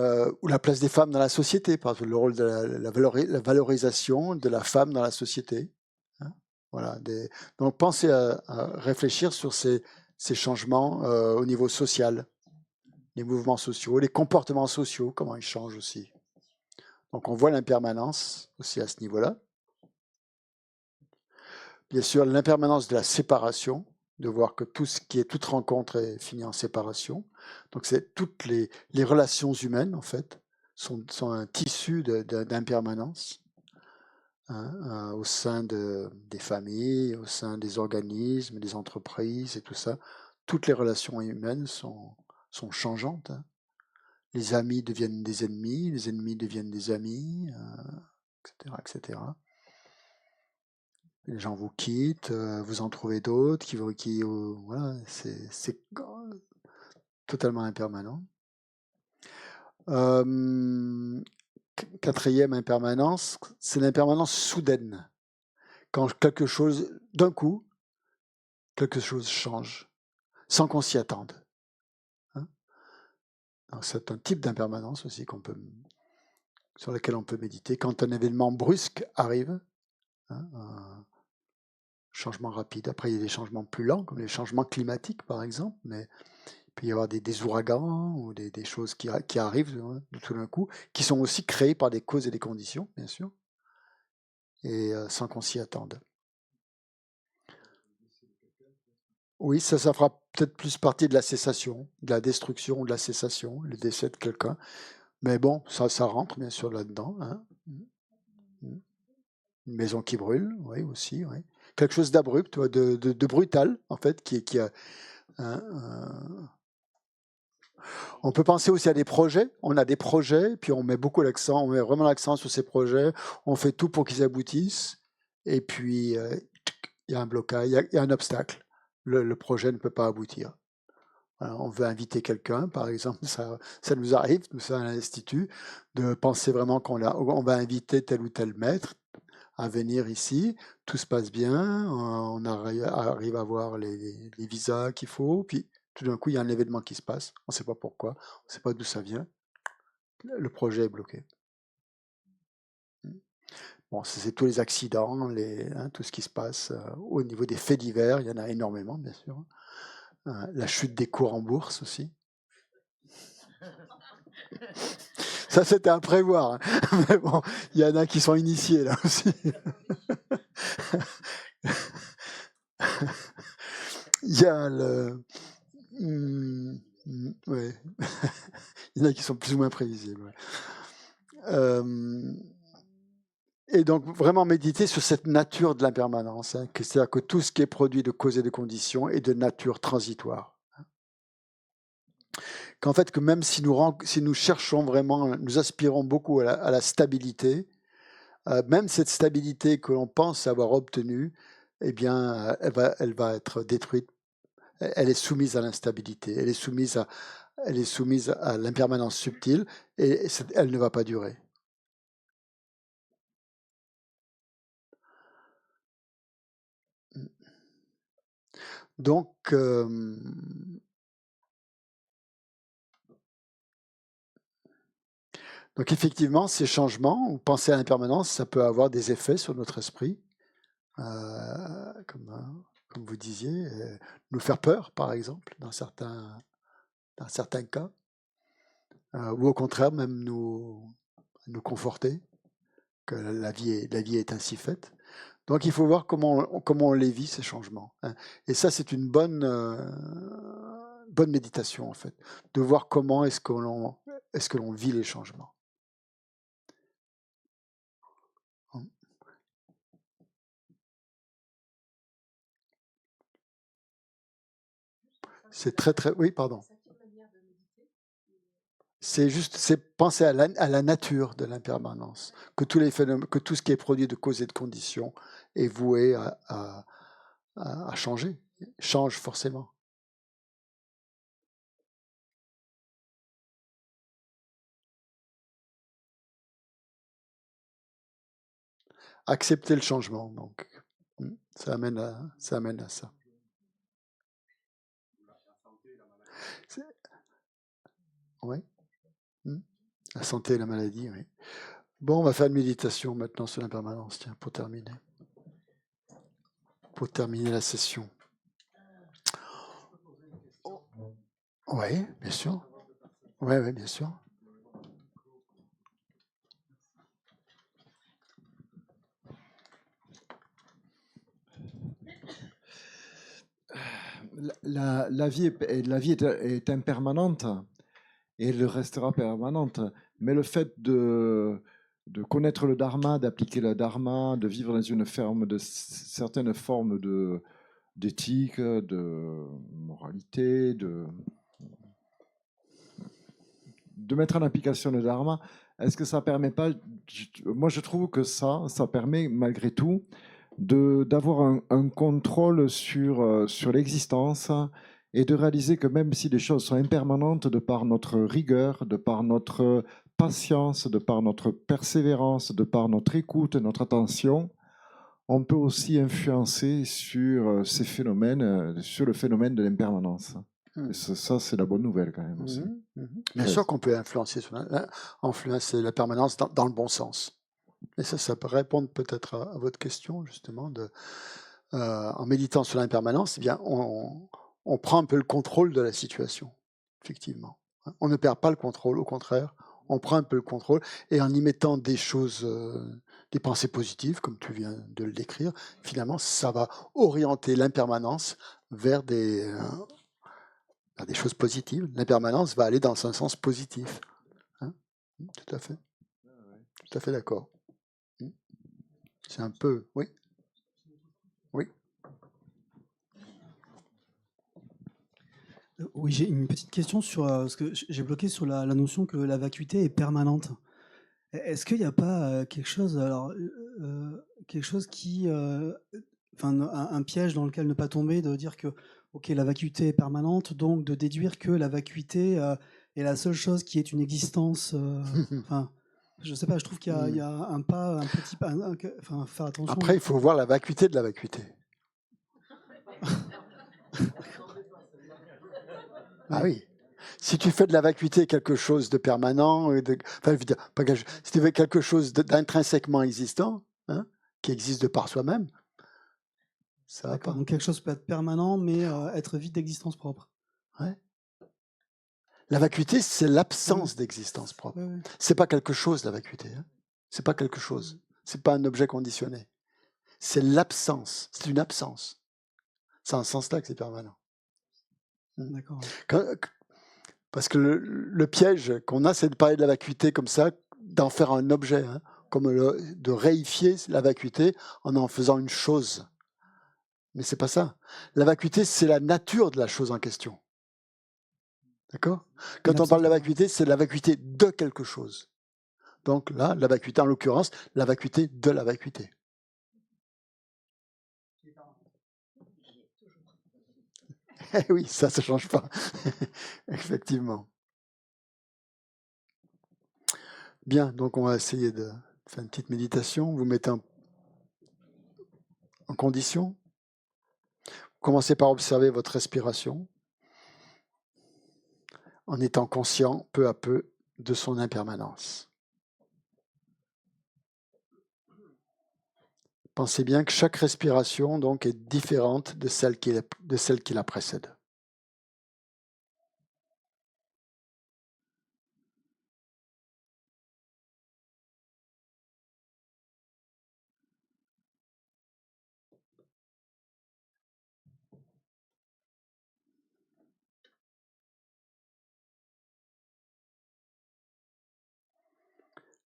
ou la place des femmes dans la société, par exemple, le rôle de la valorisation de la femme dans la société. Hein, voilà, donc pensez à réfléchir sur ces changements au niveau social, les mouvements sociaux, les comportements sociaux, comment ils changent aussi. Donc on voit l'impermanence aussi à ce niveau-là. Bien sûr, l'impermanence de la séparation, de voir que toute rencontre est finie en séparation. Donc c'est toutes les relations humaines, en fait, sont un tissu d'impermanence, hein, au sein des familles, au sein des organismes, des entreprises et tout ça. Toutes les relations humaines sont changeantes. Hein. Les amis deviennent des ennemis, les ennemis deviennent des amis. etc., etc. Les gens vous quittent, vous en trouvez d'autres voilà, c'est totalement impermanent. Quatrième impermanence, c'est l'impermanence soudaine. Quand quelque chose, d'un coup, quelque chose change, sans qu'on s'y attende. Hein. C'est un type d'impermanence aussi sur lequel on peut méditer. Quand un événement brusque arrive, hein, un changement rapide. Après, il y a des changements plus lents, comme les changements climatiques, par exemple, mais il peut y avoir des ouragans ou des choses qui arrivent tout d'un coup, qui sont aussi créées par des causes et des conditions, bien sûr, et sans qu'on s'y attende. Oui, ça fera peut-être plus partie de la cessation, de la destruction ou de la cessation, le décès de quelqu'un. Mais bon, ça rentre bien sûr là-dedans. Hein. Une maison qui brûle, oui, aussi. Oui. Quelque chose d'abrupt, de brutal, en fait, qui a... On peut penser aussi à des projets. On a des projets, puis on met vraiment l'accent sur ces projets. On fait tout pour qu'ils aboutissent. Et puis, il y a un blocage, il y a un obstacle. Le projet ne peut pas aboutir. Alors, on veut inviter quelqu'un, par exemple, ça nous arrive, nous sommes à l'Institut, de penser vraiment qu'on va inviter tel ou tel maître à venir ici. Tout se passe bien, on arrive à avoir les visas qu'il faut, puis tout d'un coup, il y a un événement qui se passe, on ne sait pas pourquoi, on ne sait pas d'où ça vient, le projet est bloqué. Bon, c'est tous les accidents, tout ce qui se passe au niveau des faits divers, il y en a énormément, bien sûr. La chute des cours en bourse aussi. Ça, c'était à prévoir. Hein. Mais bon, il y en a qui sont initiés là aussi. Il y a ouais. Il y en a qui sont plus ou moins prévisibles. Ouais. Et donc, vraiment méditer sur cette nature de l'impermanence. Hein, c'est-à-dire que tout ce qui est produit de causes et de conditions est de nature transitoire. Qu'en fait, que même si nous cherchons vraiment, nous aspirons beaucoup à la stabilité, même cette stabilité que l'on pense avoir obtenue, eh bien, elle va être détruite. Elle est soumise à l'instabilité, elle est soumise à l'impermanence subtile et elle ne va pas durer. Donc, effectivement, ces changements, ou penser à l'impermanence, ça peut avoir des effets sur notre esprit, comme vous disiez, nous faire peur, par exemple, dans certains cas, ou au contraire, même nous conforter que la vie est ainsi faite. Donc il faut voir comment on les vit, ces changements. Hein. Et ça, c'est une bonne méditation, en fait, de voir comment est-ce que l'on vit les changements. C'est très, très... Oui, pardon. C'est penser à la nature de l'impermanence, que tous les phénomènes, que tout ce qui est produit de causes et de conditions est voué à changer, change forcément. Accepter le changement, donc ça amène à ça. Oui. La santé et la maladie, oui. Bon, on va faire une méditation maintenant sur l'impermanence, tiens, pour terminer. Pour terminer la session. Oui, bien sûr. Oui, bien sûr. La vie est impermanente et elle restera permanente. Mais le fait de connaître le dharma, d'appliquer le dharma, de vivre dans une certaines formes d'éthique, de moralité, de mettre en application le dharma, est-ce que ça permet pas, moi je trouve que ça permet malgré tout d'avoir un contrôle sur l'existence et de réaliser que même si les choses sont impermanentes, de par notre rigueur, de par notre patience, de par notre persévérance, de par notre écoute, notre attention, on peut aussi influencer sur ces phénomènes, sur le phénomène de l'impermanence. Et ça, c'est la bonne nouvelle quand même aussi. Bien sûr qu'on peut influencer la permanence dans le bon sens. Et ça peut répondre peut-être à votre question, justement, en méditant sur l'impermanence, eh bien, on prend un peu le contrôle de la situation, effectivement. On ne perd pas le contrôle, au contraire, on prend un peu le contrôle, et en y mettant des choses, des pensées positives, comme tu viens de le décrire, finalement, ça va orienter l'impermanence vers des choses positives. L'impermanence va aller dans un sens positif. Hein, tout à fait. Tout à fait d'accord. C'est un peu... Oui. Oui. Oui, j'ai une petite question sur parce que j'ai bloqué sur la notion que la vacuité est permanente. Est-ce qu'il n'y a pas quelque chose, alors quelque chose qui, enfin un piège dans lequel ne pas tomber, de dire que ok la vacuité est permanente, donc de déduire que la vacuité est la seule chose qui est une existence. Enfin, je sais pas, je trouve qu'il y a un pas, un petit pas, enfin faire attention. Après, il faut voir la vacuité de la vacuité. Ah oui. Si tu fais de la vacuité quelque chose de permanent, enfin, je veux dire, si tu fais quelque chose d'intrinsèquement existant, hein, qui existe de par soi-même, ça va pas. Donc quelque chose peut être permanent, mais être vide d'existence propre. Ouais. La vacuité, c'est l'absence d'existence propre. C'est pas quelque chose, la vacuité. Hein. C'est pas quelque chose. C'est pas un objet conditionné. C'est l'absence. C'est une absence. C'est en ce sens-là que c'est permanent. D'accord. Parce que le piège qu'on a, c'est de parler de la vacuité comme ça, d'en faire un objet, hein, comme de réifier la vacuité en faisant une chose. Mais c'est pas ça. La vacuité, c'est la nature de la chose en question. D'accord ? Quand on parle de la vacuité, c'est la vacuité de quelque chose. Donc là, la vacuité, en l'occurrence, la vacuité de la vacuité. Eh oui, ça ne change pas. Effectivement. Bien, donc on va essayer de faire une petite méditation. Vous mettez en condition. Commencez par observer votre respiration en étant conscient peu à peu de son impermanence. Pensez bien que chaque respiration donc est différente de celle qui la précède.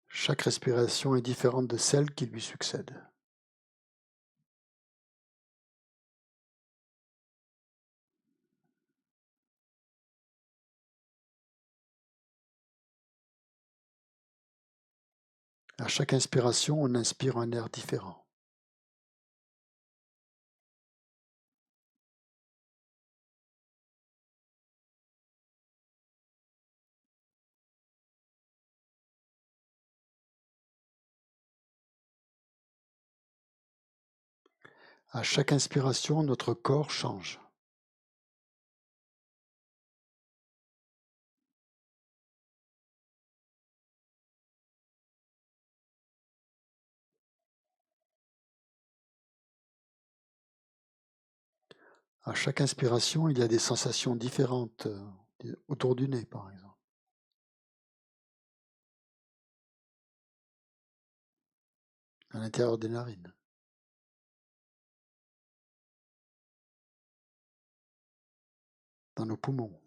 Chaque respiration est différente de celle qui lui succède. À chaque inspiration, on inspire un air différent. À chaque inspiration, notre corps change. À chaque inspiration, il y a des sensations différentes autour du nez, par exemple. À l'intérieur des narines. Dans nos poumons.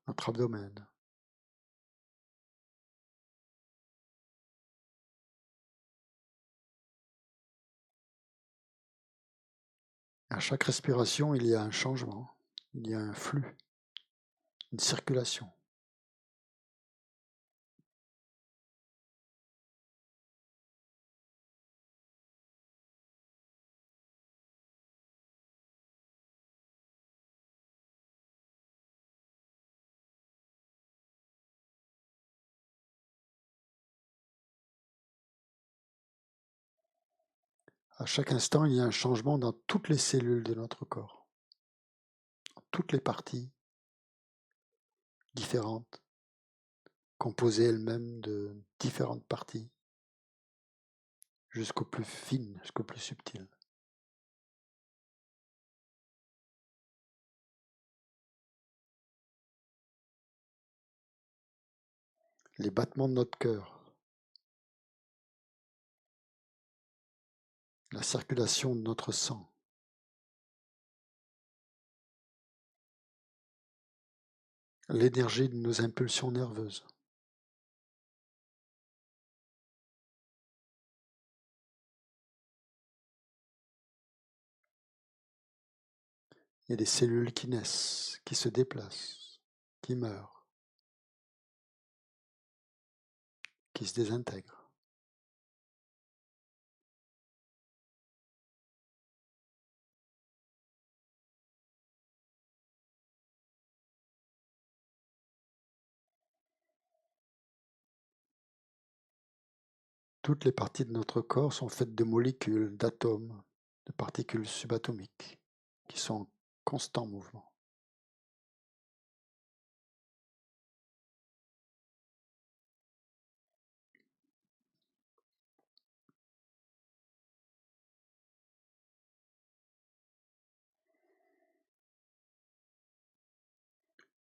Notre abdomen. À chaque respiration, il y a un changement, il y a un flux une circulation. À chaque instant, il y a un changement dans toutes les cellules de notre corps, toutes les parties différentes, composées elles-mêmes de différentes parties, jusqu'au plus fine, jusqu'au plus subtil. Les battements de notre cœur, la circulation de notre sang, l'énergie de nos impulsions nerveuses. Il y a des cellules qui naissent, qui se déplacent, qui meurent, qui se désintègrent. Toutes les parties de notre corps sont faites de molécules, d'atomes, de particules subatomiques, qui sont en constant mouvement.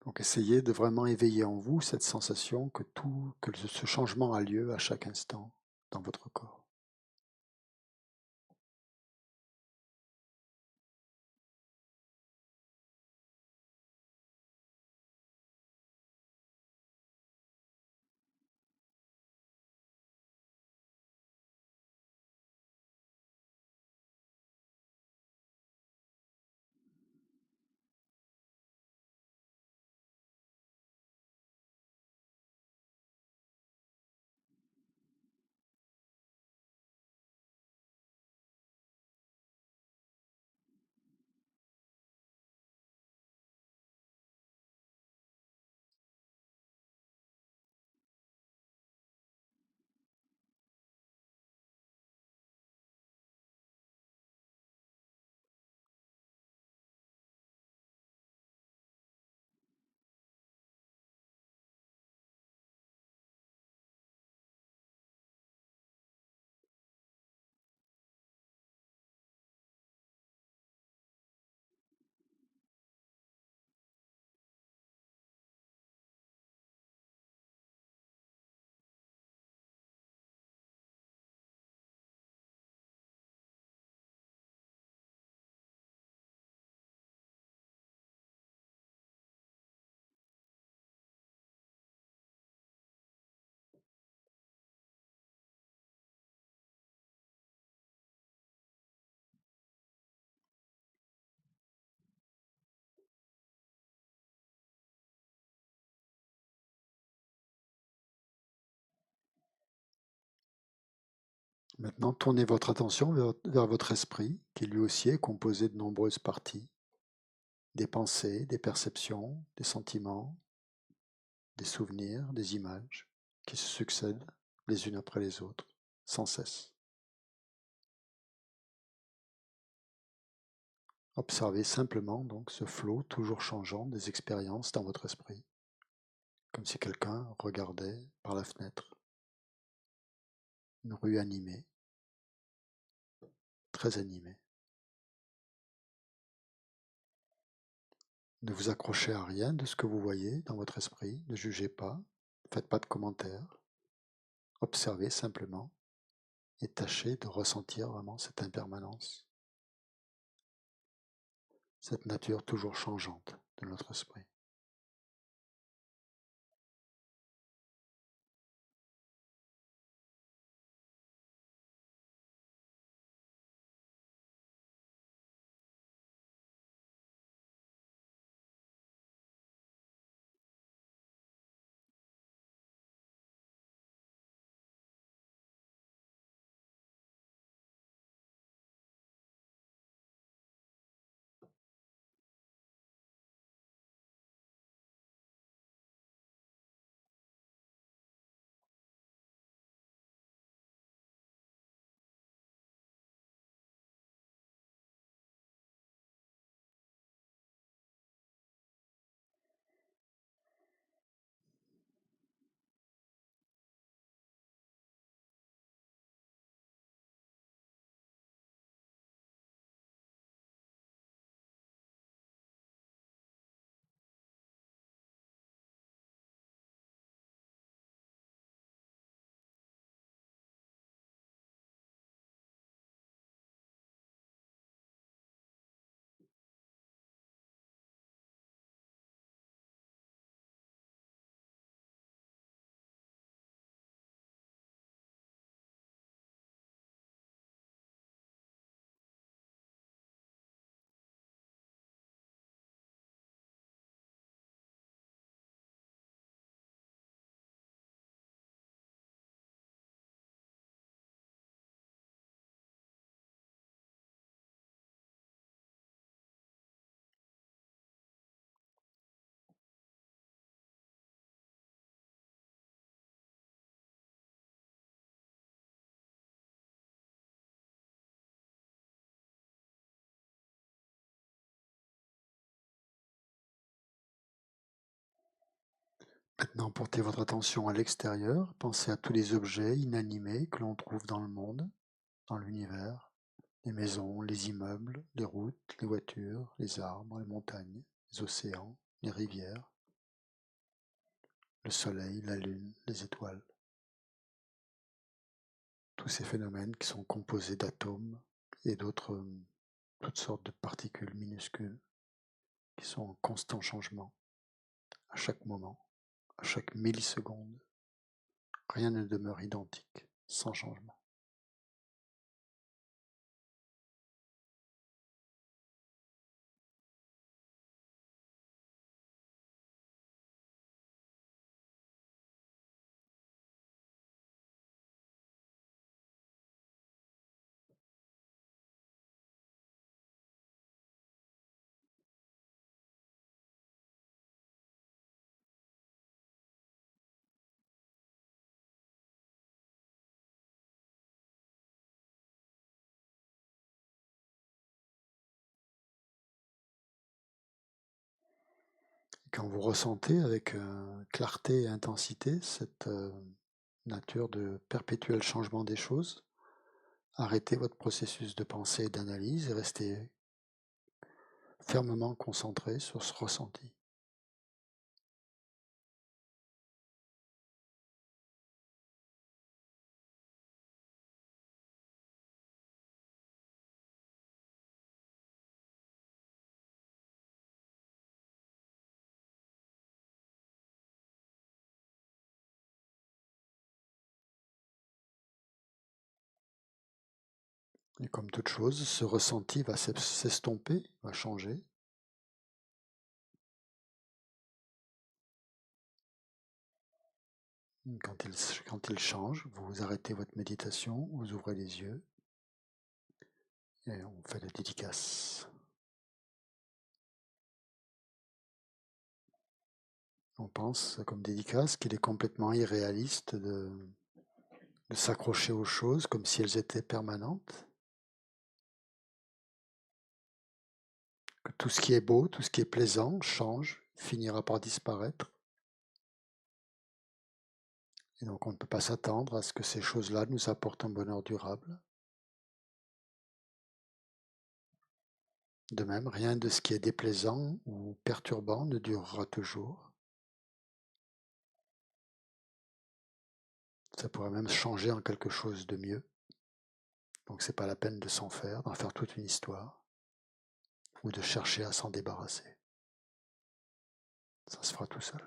Donc essayez de vraiment éveiller en vous cette sensation que ce changement a lieu à chaque instant dans votre corps. Maintenant, tournez votre attention vers votre esprit, qui lui aussi est composé de nombreuses parties, des pensées, des perceptions, des sentiments, des souvenirs, des images, qui se succèdent les unes après les autres, sans cesse. Observez simplement donc ce flot toujours changeant des expériences dans votre esprit, comme si quelqu'un regardait par la fenêtre une rue animée, très animée. Ne vous accrochez à rien de ce que vous voyez dans votre esprit, ne jugez pas, ne faites pas de commentaires, observez simplement et tâchez de ressentir vraiment cette impermanence, cette nature toujours changeante de notre esprit. Maintenant, portez votre attention à l'extérieur. Pensez à tous les objets inanimés que l'on trouve dans le monde, dans l'univers. Les maisons, les immeubles, les routes, les voitures, les arbres, les montagnes, les océans, les rivières, le soleil, la lune, les étoiles. Tous ces phénomènes qui sont composés d'atomes et d'autres, toutes sortes de particules minuscules qui sont en constant changement à chaque moment, à chaque milliseconde. Rien ne demeure identique, sans changement. Quand vous ressentez avec clarté et intensité cette nature de perpétuel changement des choses, arrêtez votre processus de pensée et d'analyse et restez fermement concentré sur ce ressenti. Et comme toute chose, ce ressenti va s'estomper, va changer. Quand il change, vous arrêtez votre méditation, vous ouvrez les yeux et on fait la dédicace. On pense comme dédicace qu'il est complètement irréaliste de s'accrocher aux choses comme si elles étaient permanentes. Que tout ce qui est beau, tout ce qui est plaisant change, finira par disparaître. Et donc on ne peut pas s'attendre à ce que ces choses-là nous apportent un bonheur durable. De même, rien de ce qui est déplaisant ou perturbant ne durera toujours. Ça pourrait même changer en quelque chose de mieux. Donc c'est pas la peine de s'en faire, d'en faire toute une histoire, ou de chercher à s'en débarrasser. Ça se fera tout seul.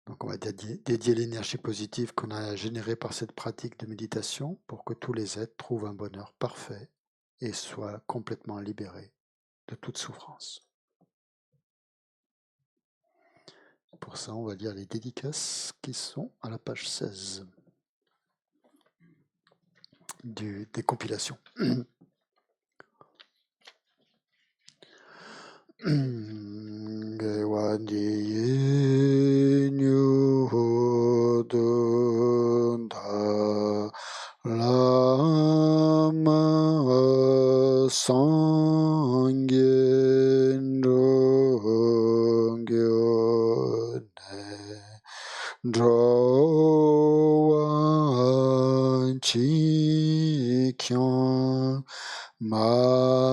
Donc on va dédier l'énergie positive qu'on a générée par cette pratique de méditation pour que tous les êtres trouvent un bonheur parfait et soient complètement libérés de toute souffrance. Pour ça, on va lire les dédicaces qui sont à la page 16 des compilations. Lama Sangyen Drowan Chikyan Malupa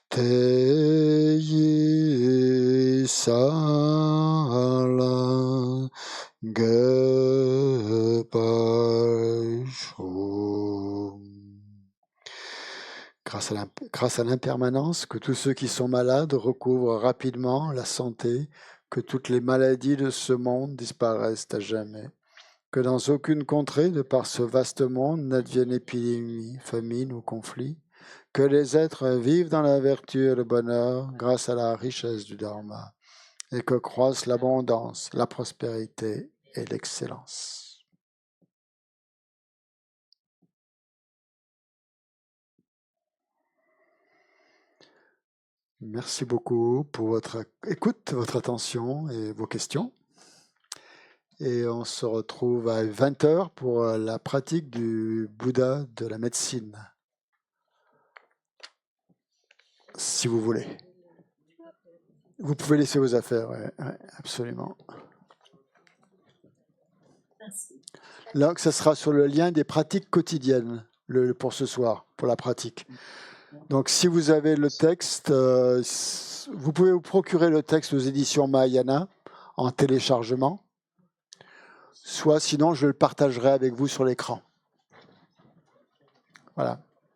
Teyi Sala Gepashum. Grâce à l'impermanence, que tous ceux qui sont malades recouvrent rapidement la santé, que toutes les maladies de ce monde disparaissent à jamais, que dans aucune contrée, de par ce vaste monde, n'advienne épidémie, famine ou conflit, que les êtres vivent dans la vertu et le bonheur grâce à la richesse du Dharma, et que croissent l'abondance, la prospérité et l'excellence. Merci beaucoup pour votre écoute, votre attention et vos questions. Et on se retrouve à 20h pour la pratique du Bouddha de la médecine. Si vous voulez. Vous pouvez laisser vos affaires, ouais, absolument. Merci. Là, ça sera sur le lien des pratiques quotidiennes pour ce soir, pour la pratique. Donc, si vous avez le texte, vous pouvez vous procurer le texte aux éditions Mahayana en téléchargement. Soit sinon, je le partagerai avec vous sur l'écran. Voilà.